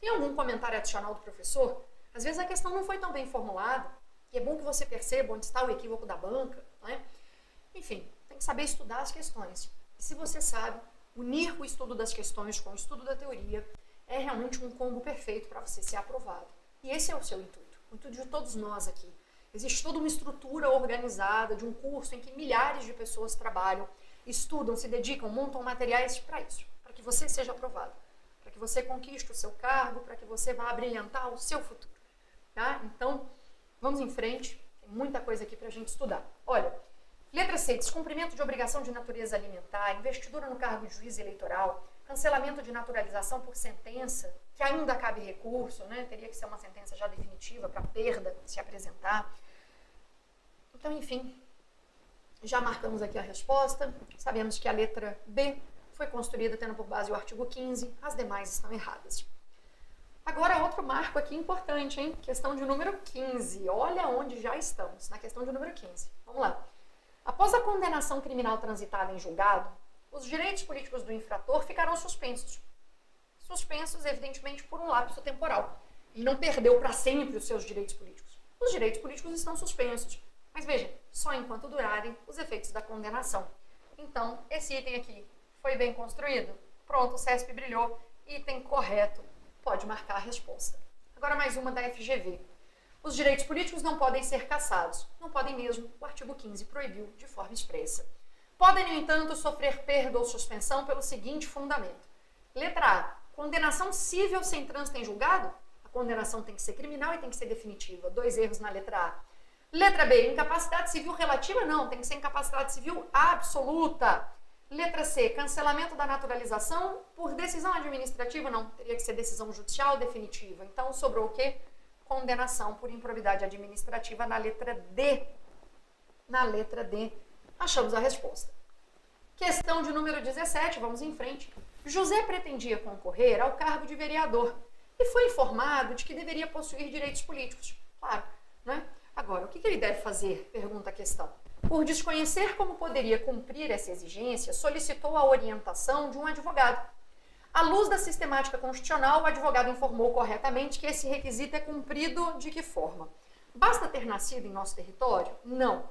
Tem algum comentário adicional do professor? Às vezes a questão não foi tão bem formulada, e é bom que você perceba onde está o equívoco da banca, né? Enfim, tem que saber estudar as questões. E se você sabe, unir o estudo das questões com o estudo da teoria é realmente um combo perfeito para você ser aprovado. E esse é o seu intuito, o intuito de todos nós aqui. Existe toda uma estrutura organizada de um curso em que milhares de pessoas trabalham, estudam, se dedicam, montam materiais para isso, para que você seja aprovado, para que você conquiste o seu cargo, para que você vá brilhantar o seu futuro. Tá? Então, vamos em frente, tem muita coisa aqui para a gente estudar. Olha, letra C, descumprimento de obrigação de natureza alimentar, investidura no cargo de juiz eleitoral, cancelamento de naturalização por sentença, que ainda cabe recurso, né? Teria que ser uma sentença já definitiva para perda se apresentar. Então, enfim, já marcamos aqui a resposta. Sabemos que a letra B foi construída tendo por base o artigo 15, as demais estão erradas. Agora, outro marco aqui importante, hein? Questão de número 15. Olha onde já estamos, na questão de número 15. Vamos lá. Após a condenação criminal transitada em julgado, os direitos políticos do infrator ficarão suspensos. Suspensos, evidentemente, por um lapso temporal. Ele não perdeu para sempre os seus direitos políticos. Os direitos políticos estão suspensos. Mas veja, só enquanto durarem os efeitos da condenação. Então, esse item aqui foi bem construído? Pronto, o CESP brilhou. Item correto. Pode marcar a resposta. Agora mais uma da FGV. Os direitos políticos não podem ser cassados. Não podem mesmo, o artigo 15 proibiu de forma expressa. Podem, no entanto, sofrer perda ou suspensão pelo seguinte fundamento. Letra A. Condenação cível sem trânsito em julgado? A condenação tem que ser criminal e tem que ser definitiva. 2 erros na letra A. Letra B. Incapacidade civil relativa? Não, tem que ser incapacidade civil absoluta. Letra C. Cancelamento da naturalização por decisão administrativa? Não, teria que ser decisão judicial definitiva. Então, sobrou o quê? Condenação por improbidade administrativa na letra D. Na letra D, achamos a resposta. Questão de número 17, vamos em frente. José pretendia concorrer ao cargo de vereador e foi informado de que deveria possuir direitos políticos. Claro, né? Agora, o que ele deve fazer? Pergunta a questão. Por desconhecer como poderia cumprir essa exigência, solicitou a orientação de um advogado. À luz da sistemática constitucional, o advogado informou corretamente que esse requisito é cumprido de que forma? Basta ter nascido em nosso território? Não.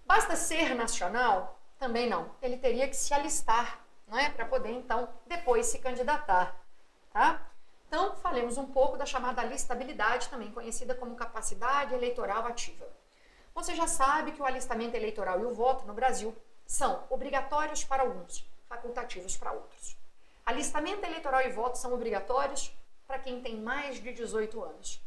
Basta ser nacional? Também não. Ele teria que se alistar, não é? Para poder, então, depois se candidatar. Tá? Então, falemos um pouco da chamada alistabilidade, também conhecida como capacidade eleitoral ativa. Você já sabe que o alistamento eleitoral e o voto no Brasil são obrigatórios para alguns, facultativos para outros. Alistamento eleitoral e voto são obrigatórios para quem tem mais de 18 anos.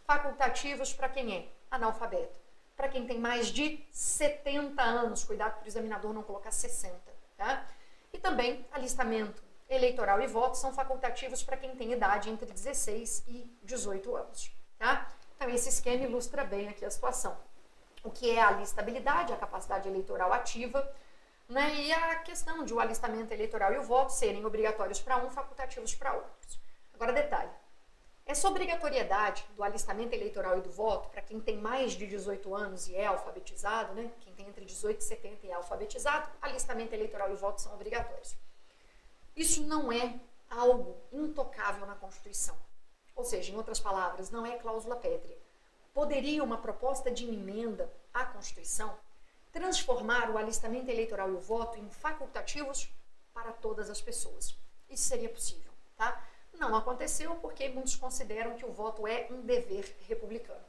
Facultativos para quem é analfabeto. Para quem tem mais de 70 anos, cuidado para o examinador não colocar 60, tá? E também alistamento eleitoral e voto são facultativos para quem tem idade entre 16 e 18 anos, tá? Então esse esquema ilustra bem aqui a situação. O que é a alistabilidade, a capacidade eleitoral ativa, né? E a questão de o alistamento eleitoral e o voto serem obrigatórios para um, facultativos para outros. Agora detalhe. Essa obrigatoriedade do alistamento eleitoral e do voto, para quem tem mais de 18 anos e é alfabetizado, né? Quem tem entre 18 e 70 e é alfabetizado, alistamento eleitoral e voto são obrigatórios. Isso não é algo intocável na Constituição. Ou seja, em outras palavras, não é cláusula pétrea. Poderia uma proposta de emenda à Constituição transformar o alistamento eleitoral e o voto em facultativos para todas as pessoas? Isso seria possível, tá? Não aconteceu porque muitos consideram que o voto é um dever republicano.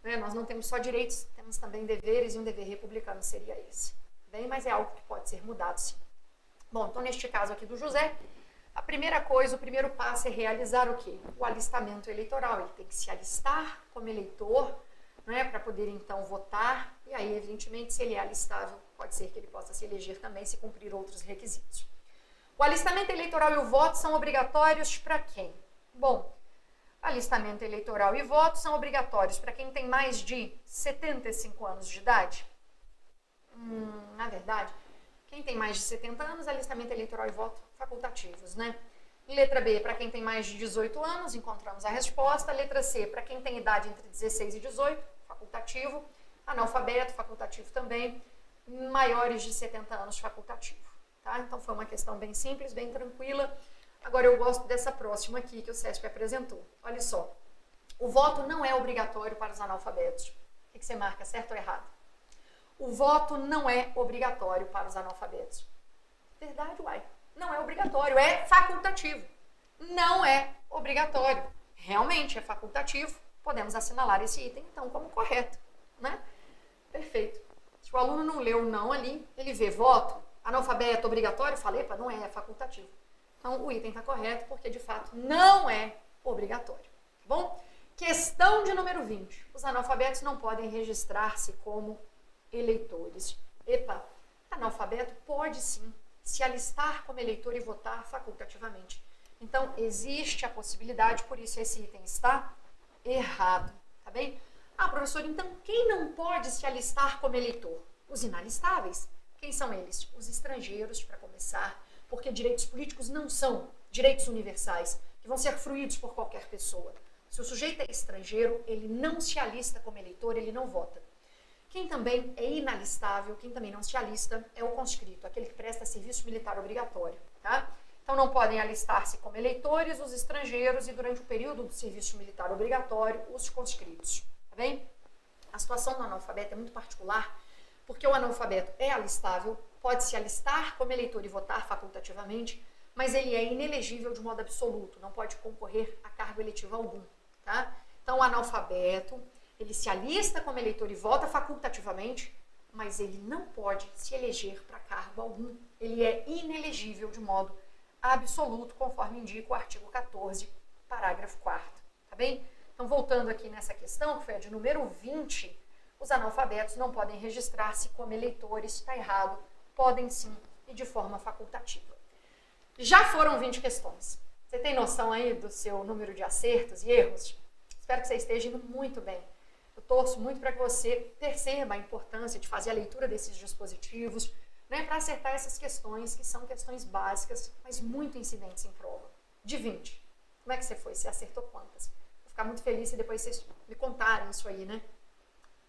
Né? Nós não temos só direitos, temos também deveres e um dever republicano seria esse. Bem, mas é algo que pode ser mudado sim. Bom, então neste caso aqui do José, a primeira coisa, o primeiro passo é realizar o quê? O alistamento eleitoral. Ele tem que se alistar como eleitor, né, para poder então votar. E aí, evidentemente, se ele é alistável, pode ser que ele possa se eleger também se cumprir outros requisitos. O alistamento eleitoral e o voto são obrigatórios para quem? Bom, alistamento eleitoral e voto são obrigatórios para quem tem mais de 75 anos de idade. Na verdade, quem tem mais de 70 anos, alistamento eleitoral e voto facultativos, né? Letra B, para quem tem mais de 18 anos, encontramos a resposta. Letra C, para quem tem idade entre 16 e 18, facultativo. Analfabeto, facultativo também. Maiores de 70 anos, facultativo. Tá? Então foi uma questão bem simples, bem tranquila. Agora eu gosto dessa próxima aqui que o CESP apresentou. Olha só. O voto não é obrigatório para os analfabetos. O que você marca, certo ou errado? O voto não é obrigatório para os analfabetos. Verdade, uai. Não é obrigatório, é facultativo. Não é obrigatório. Realmente é facultativo. Podemos assinalar esse item, então, como correto, né? Perfeito. Se o aluno não leu não ali, ele vê voto, analfabeto, obrigatório, falei, epa, não é facultativo. Então, o item está correto, porque, de fato, não é obrigatório. Tá bom? Questão de número 20. Os analfabetos não podem registrar-se como eleitores. Epa, analfabeto pode sim se alistar como eleitor e votar facultativamente. Então, existe a possibilidade, por isso esse item está errado, tá bem? Ah, professor, então quem não pode se alistar como eleitor? Os inalistáveis. Quem são eles? Os estrangeiros, para começar, porque direitos políticos não são direitos universais, que vão ser fruídos por qualquer pessoa. Se o sujeito é estrangeiro, ele não se alista como eleitor, ele não vota. Quem também é inalistável, quem também não se alista, é o conscrito, aquele que presta serviço militar obrigatório, tá? Então não podem alistar-se como eleitores os estrangeiros e durante o período do serviço militar obrigatório, os conscritos, tá bem? A situação do analfabeto é muito particular, porque o analfabeto é alistável, pode se alistar como eleitor e votar facultativamente, mas ele é inelegível de modo absoluto, não pode concorrer a cargo eletivo algum, tá? Então o analfabeto, ele se alista como eleitor e vota facultativamente, mas ele não pode se eleger para cargo algum. Ele é inelegível de modo absoluto, conforme indica o artigo 14, parágrafo 4º, tá bem? Então, voltando aqui nessa questão, que foi a de número 20, os analfabetos não podem registrar-se como eleitores, está errado, podem sim, e de forma facultativa. Já foram 20 questões. Você tem noção aí do seu número de acertos e erros? Espero que você esteja indo muito bem. Eu torço muito para que você perceba a importância de fazer a leitura desses dispositivos, né, para acertar essas questões, que são questões básicas, mas muito incidentes em prova. De 20. Como é que você foi? Você acertou quantas? Vou ficar muito feliz se depois vocês me contarem isso aí, né?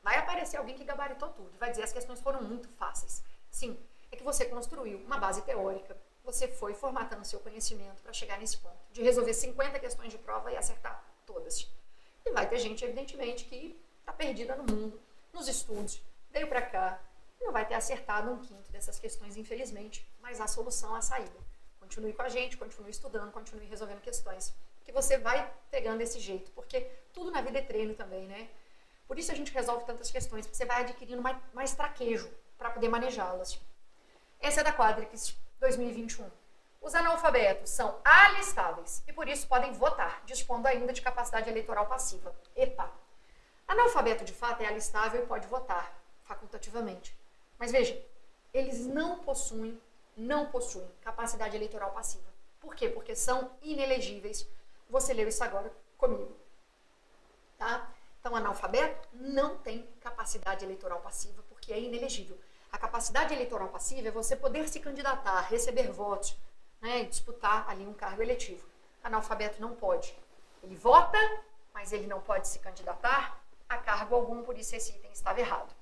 Vai aparecer alguém que gabaritou tudo e vai dizer as questões foram muito fáceis. Sim, é que você construiu uma base teórica, você foi formatando seu conhecimento para chegar nesse ponto, de resolver 50 questões de prova e acertar todas. E vai ter gente, evidentemente, que está perdida no mundo, nos estudos, veio para cá, não vai ter acertado 1/5 dessas questões, infelizmente, mas a solução, a saída. Continue com a gente, continue estudando, continue resolvendo questões, que você vai pegando esse jeito, porque tudo na vida é treino também, né? Por isso a gente resolve tantas questões, porque você vai adquirindo mais traquejo para poder manejá-las. Essa é da Quadrix 2021. Os analfabetos são alistáveis e por isso podem votar, dispondo ainda de capacidade eleitoral passiva. Epa! Analfabeto, de fato, é alistável e pode votar facultativamente. Mas veja, eles não possuem capacidade eleitoral passiva. Por quê? Porque são inelegíveis. Você leu isso agora comigo. Tá? Então, analfabeto não tem capacidade eleitoral passiva porque é inelegível. A capacidade eleitoral passiva é você poder se candidatar, receber votos, né, e disputar ali um cargo eletivo. Analfabeto não pode. Ele vota, mas ele não pode se candidatar a cargo algum, por isso esse item estava errado.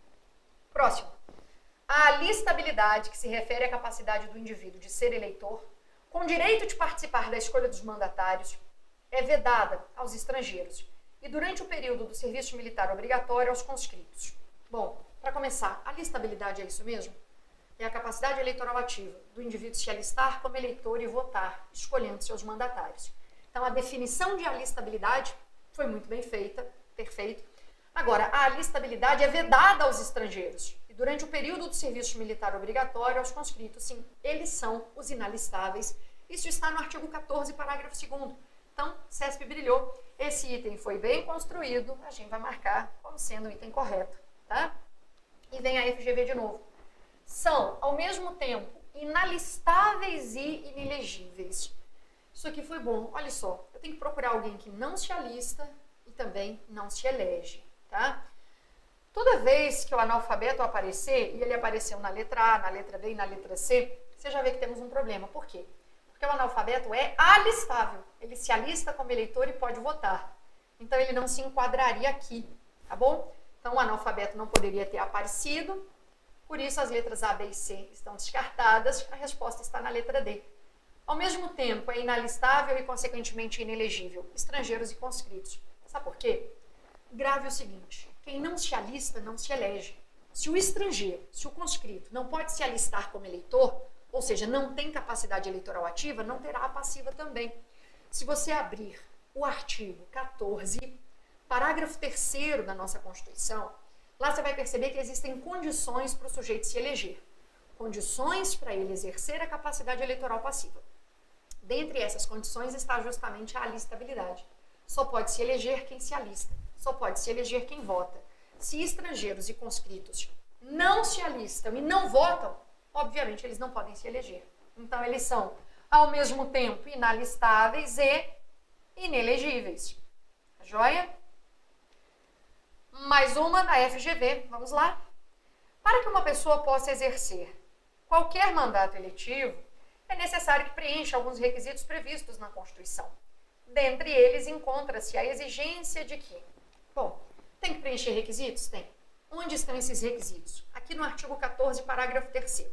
Próximo. A alistabilidade, que se refere à capacidade do indivíduo de ser eleitor, com direito de participar da escolha dos mandatários, é vedada aos estrangeiros e durante o período do serviço militar obrigatório aos conscritos. Bom, para começar, a alistabilidade é isso mesmo? É a capacidade eleitoral ativa do indivíduo se alistar como eleitor e votar, escolhendo seus mandatários. Então, a definição de alistabilidade foi muito bem feita, perfeito. Agora, a alistabilidade é vedada aos estrangeiros e durante o período do serviço militar obrigatório aos conscritos, sim, eles são os inalistáveis. Isso está no artigo 14, parágrafo 2º. Então, CESP brilhou. Esse item foi bem construído, a gente vai marcar como sendo o item correto, tá? E vem a FGV de novo. São, ao mesmo tempo, inalistáveis e inelegíveis. Isso aqui foi bom. Olha só, eu tenho que procurar alguém que não se alista e também não se elege, tá? Toda vez que o analfabeto aparecer, e ele apareceu na letra A, na letra B e na letra C, você já vê que temos um problema. Por quê? Porque o analfabeto é alistável. Ele se alista como eleitor e pode votar. Então, ele não se enquadraria aqui, tá bom? Então, o analfabeto não poderia ter aparecido. Por isso, as letras A, B e C estão descartadas. A resposta está na letra D. Ao mesmo tempo, é inalistável e, consequentemente, inelegível. Estrangeiros e conscritos. Sabe por quê? Grave o seguinte: quem não se alista não se elege. Se o estrangeiro, se o conscrito não pode se alistar como eleitor, ou seja, não tem capacidade eleitoral ativa, não terá a passiva também. Se você abrir o artigo 14, parágrafo 3º da nossa Constituição, lá você vai perceber que existem condições para o sujeito se eleger. Condições para ele exercer a capacidade eleitoral passiva. Dentre essas condições está justamente a alistabilidade. Só pode se eleger quem se alista. Só pode se eleger quem vota. Se estrangeiros e conscritos não se alistam e não votam, obviamente eles não podem se eleger. Então eles são, ao mesmo tempo, inalistáveis e inelegíveis. Joia? Mais uma da FGV. Vamos lá? Para que uma pessoa possa exercer qualquer mandato eletivo, é necessário que preencha alguns requisitos previstos na Constituição. Dentre eles, encontra-se a exigência de que... Bom, tem que preencher requisitos? Tem. Onde estão esses requisitos? Aqui no artigo 14, parágrafo 3º.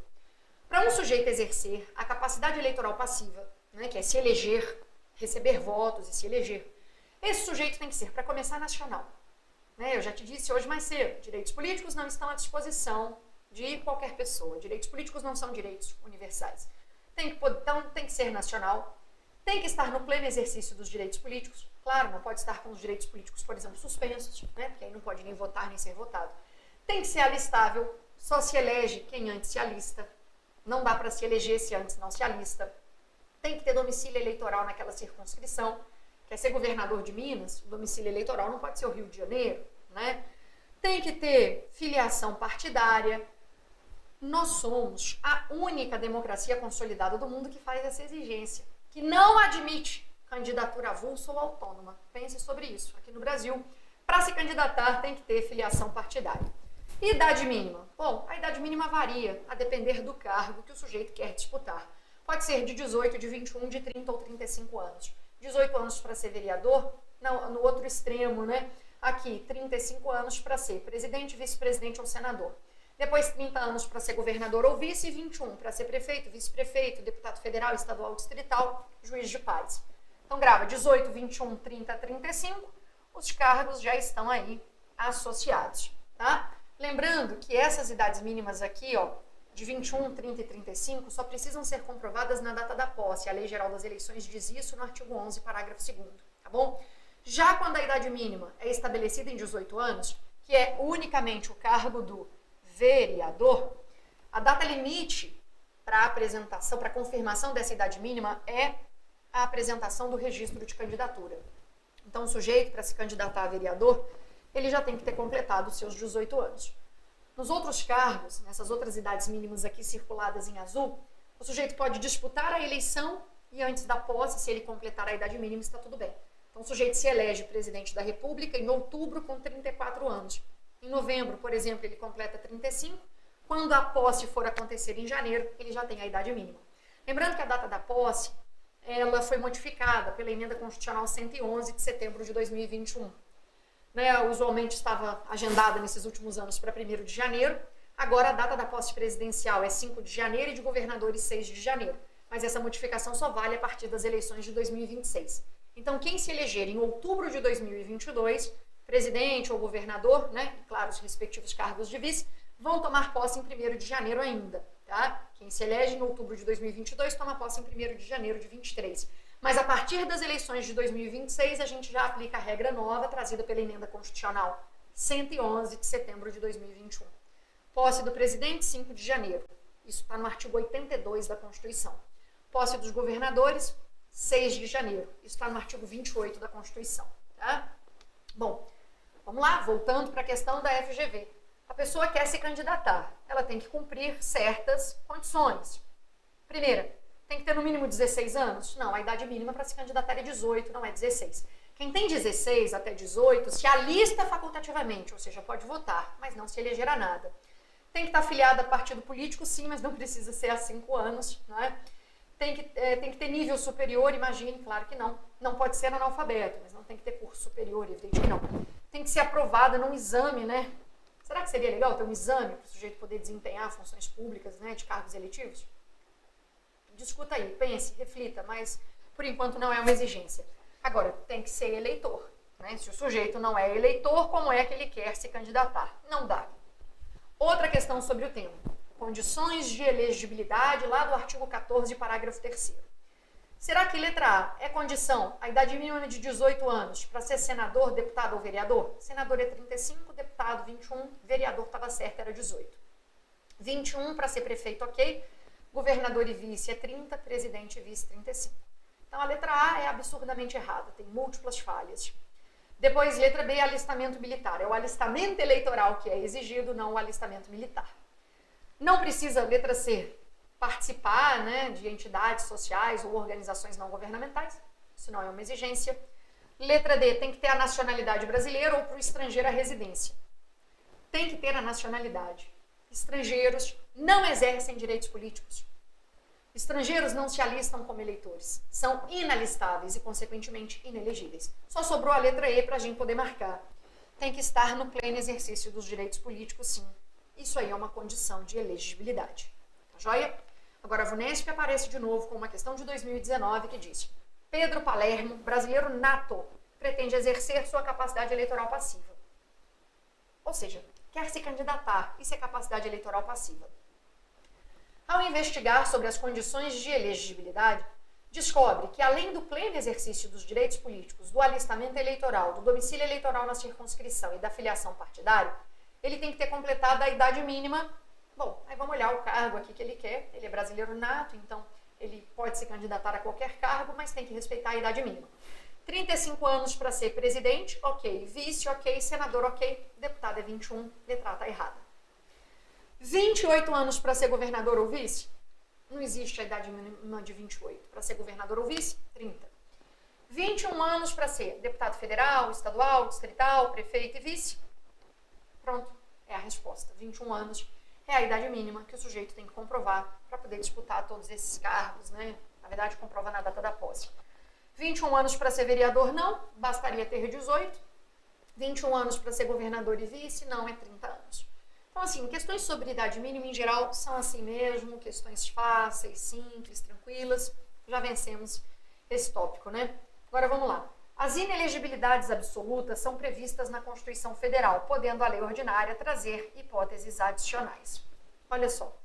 Para um sujeito exercer a capacidade eleitoral passiva, né, que é se eleger, receber votos e se eleger, esse sujeito tem que ser, para começar, nacional. Né, eu já te disse hoje mais cedo, direitos políticos não estão à disposição de qualquer pessoa. Direitos políticos não são direitos universais. Então, tem que ser nacional, tem que estar no pleno exercício dos direitos políticos. Claro, não pode estar com os direitos políticos, por exemplo, suspensos, né? Porque aí não pode nem votar, nem ser votado. Tem que ser alistável, só se elege quem antes se alista. Não dá para se eleger se antes não se alista. Tem que ter domicílio eleitoral naquela circunscrição. Quer ser governador de Minas, o domicílio eleitoral não pode ser o Rio de Janeiro, né? Tem que ter filiação partidária. Nós somos a única democracia consolidada do mundo que faz essa exigência, que não admite candidatura avulsa ou autônoma. Pense sobre isso. Aqui no Brasil, para se candidatar, tem que ter filiação partidária. Idade mínima. Bom, a idade mínima varia, a depender do cargo que o sujeito quer disputar. Pode ser de 18, de 21, de 30 ou 35 anos. 18 anos para ser vereador, não, no outro extremo, né? Aqui, 35 anos para ser presidente, vice-presidente ou senador. Depois 30 anos para ser governador ou vice, e 21 para ser prefeito, vice-prefeito, deputado federal, estadual, distrital, juiz de paz. Então grava 18, 21, 30, 35, os cargos já estão aí associados, tá? Lembrando que essas idades mínimas aqui, ó, de 21, 30 e 35, só precisam ser comprovadas na data da posse. A Lei Geral das Eleições diz isso no artigo 11, parágrafo 2º, tá bom? Já quando a idade mínima é estabelecida em 18 anos, que é unicamente o cargo do vereador, a data limite para apresentação, para confirmação dessa idade mínima é a apresentação do registro de candidatura. Então, o sujeito, para se candidatar a vereador, ele já tem que ter completado os seus 18 anos. Nos outros cargos, nessas outras idades mínimas aqui circuladas em azul, o sujeito pode disputar a eleição e antes da posse, se ele completar a idade mínima, está tudo bem. Então, o sujeito se elege presidente da República em outubro com 34 anos. Em novembro, por exemplo, ele completa 35. Quando a posse for acontecer em janeiro, ele já tem a idade mínima. Lembrando que a data da posse, ela foi modificada pela Emenda Constitucional 111 de setembro de 2021. Né, usualmente estava agendada nesses últimos anos para 1º de janeiro. Agora a data da posse presidencial é 5 de janeiro e de governadores 6 de janeiro. Mas essa modificação só vale a partir das eleições de 2026. Então, quem se eleger em outubro de 2022, presidente ou governador, né, e claro, os respectivos cargos de vice, vão tomar posse em 1º de janeiro ainda, tá? Quem se elege em outubro de 2022 toma posse em 1º de janeiro de 23. Mas a partir das eleições de 2026, a gente já aplica a regra nova trazida pela Emenda Constitucional 111 de setembro de 2021. Posse do presidente, 5 de janeiro. Isso está no artigo 82 da Constituição. Posse dos governadores, 6 de janeiro. Isso está no artigo 28 da Constituição. Tá? Bom, vamos lá, voltando para a questão da FGV. A pessoa quer se candidatar. Ela tem que cumprir certas condições. Primeira, tem que ter no mínimo 16 anos? Não, a idade mínima para se candidatar é 18, não é 16. Quem tem 16 até 18 se alista facultativamente, ou seja, pode votar, mas não se eleger a nada. Tem que estar afiliado a partido político, sim, mas não precisa ser há 5 anos, não é? Tem que ter nível superior, imagine, claro que não. Não pode ser analfabeto, mas não tem que ter curso superior, evidente que não. Tem que ser aprovada num exame, né? Será que seria legal ter um exame para o sujeito poder desempenhar funções públicas, né, de cargos eletivos? discuta aí, pense, reflita, mas por enquanto não é uma exigência. Agora, tem que ser eleitor, né? Se o sujeito não é eleitor, como é que ele quer se candidatar? Não dá. Outra questão sobre o tema. Condições de elegibilidade, lá do artigo 14, parágrafo 3º. Será que letra A é condição a idade mínima de 18 anos para ser senador, deputado ou vereador? Senador é 35, deputado 21, vereador estava certo, era 18. 21 para ser prefeito, ok. Governador e vice é 30, presidente e vice 35. Então a letra A é absurdamente errada, tem múltiplas falhas. Depois, letra B, alistamento militar. É o alistamento eleitoral que é exigido, não o alistamento militar. Não precisa, letra C, participar, né, de entidades sociais ou organizações não governamentais. Isso não é uma exigência. Letra D, tem que ter a nacionalidade brasileira ou para o estrangeiro a residência. Tem que ter a nacionalidade. Estrangeiros não exercem direitos políticos. Estrangeiros não se alistam como eleitores. São inalistáveis e, consequentemente, inelegíveis. Só sobrou a letra E para a gente poder marcar. Tem que estar no pleno exercício dos direitos políticos, sim. Isso aí é uma condição de elegibilidade. Tá joia? Agora, a VUNESP aparece de novo com uma questão de 2019 que diz: Pedro Palermo, brasileiro nato, pretende exercer sua capacidade eleitoral passiva. Ou seja, quer se candidatar. Isso é capacidade eleitoral passiva. Ao investigar sobre as condições de elegibilidade, descobre que, além do pleno exercício dos direitos políticos, do alistamento eleitoral, do domicílio eleitoral na circunscrição e da filiação partidária, ele tem que ter completado a idade mínima. Bom, aí vamos olhar o cargo aqui que ele quer. Ele é brasileiro nato, então ele pode se candidatar a qualquer cargo, mas tem que respeitar a idade mínima. 35 anos para ser presidente, ok. Vice, ok. Senador, ok. Deputado é 21, letra está errada. 28 anos para ser governador ou vice? Não existe a idade mínima de 28. Para ser governador ou vice, 30. 21 anos para ser deputado federal, estadual, distrital, prefeito e vice? Pronto, é a resposta. 21 anos é a idade mínima que o sujeito tem que comprovar para poder disputar todos esses cargos, né? Na verdade, comprova na data da posse. 21 anos para ser vereador, não. Bastaria ter 18. 21 anos para ser governador e vice, não, é 30 anos. Então, assim, questões sobre idade mínima, em geral, são assim mesmo, questões fáceis, simples, tranquilas. Já vencemos esse tópico, né? Agora, vamos lá. As inelegibilidades absolutas são previstas na Constituição Federal, podendo a lei ordinária trazer hipóteses adicionais. Olha só,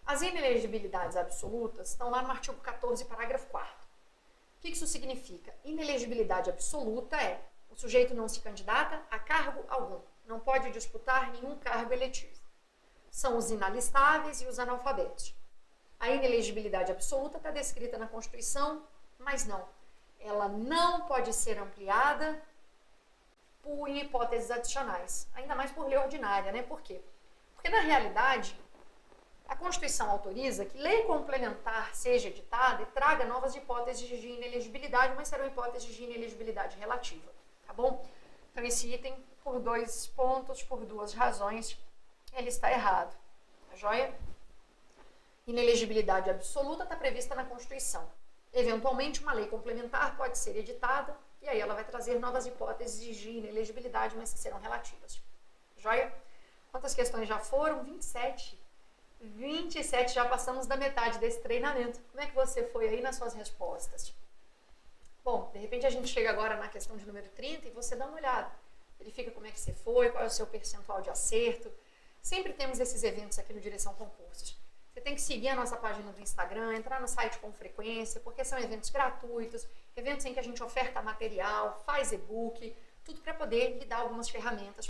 as inelegibilidades absolutas estão lá no artigo 14, parágrafo 4º. O que isso significa? Inelegibilidade absoluta é: o sujeito não se candidata a cargo algum, não pode disputar nenhum cargo eletivo. São os inalistáveis e os analfabetos. A inelegibilidade absoluta está descrita na Constituição, mas não. Ela não pode ser ampliada por hipóteses adicionais, ainda mais por lei ordinária, né? Por quê? Porque, na realidade, a Constituição autoriza que lei complementar seja editada e traga novas hipóteses de inelegibilidade, mas serão hipóteses de inelegibilidade relativa, tá bom? Então, esse item, por 2 pontos, por 2 razões, ele está errado, tá joia? Inelegibilidade absoluta está prevista na Constituição. Eventualmente, uma lei complementar pode ser editada e aí ela vai trazer novas hipóteses de inelegibilidade, mas que serão relativas. Joia? Quantas questões já foram? 27. 27, já passamos da metade desse treinamento. Como é que você foi aí nas suas respostas? Bom, de repente a gente chega agora na questão de número 30 e você dá uma olhada. Verifica como é que você foi, qual é o seu percentual de acerto. Sempre temos esses eventos aqui no Direção Concursos. Você tem que seguir a nossa página do Instagram, entrar no site com frequência, porque são eventos gratuitos, eventos em que a gente oferta material, faz e-book, tudo para poder lhe dar algumas ferramentas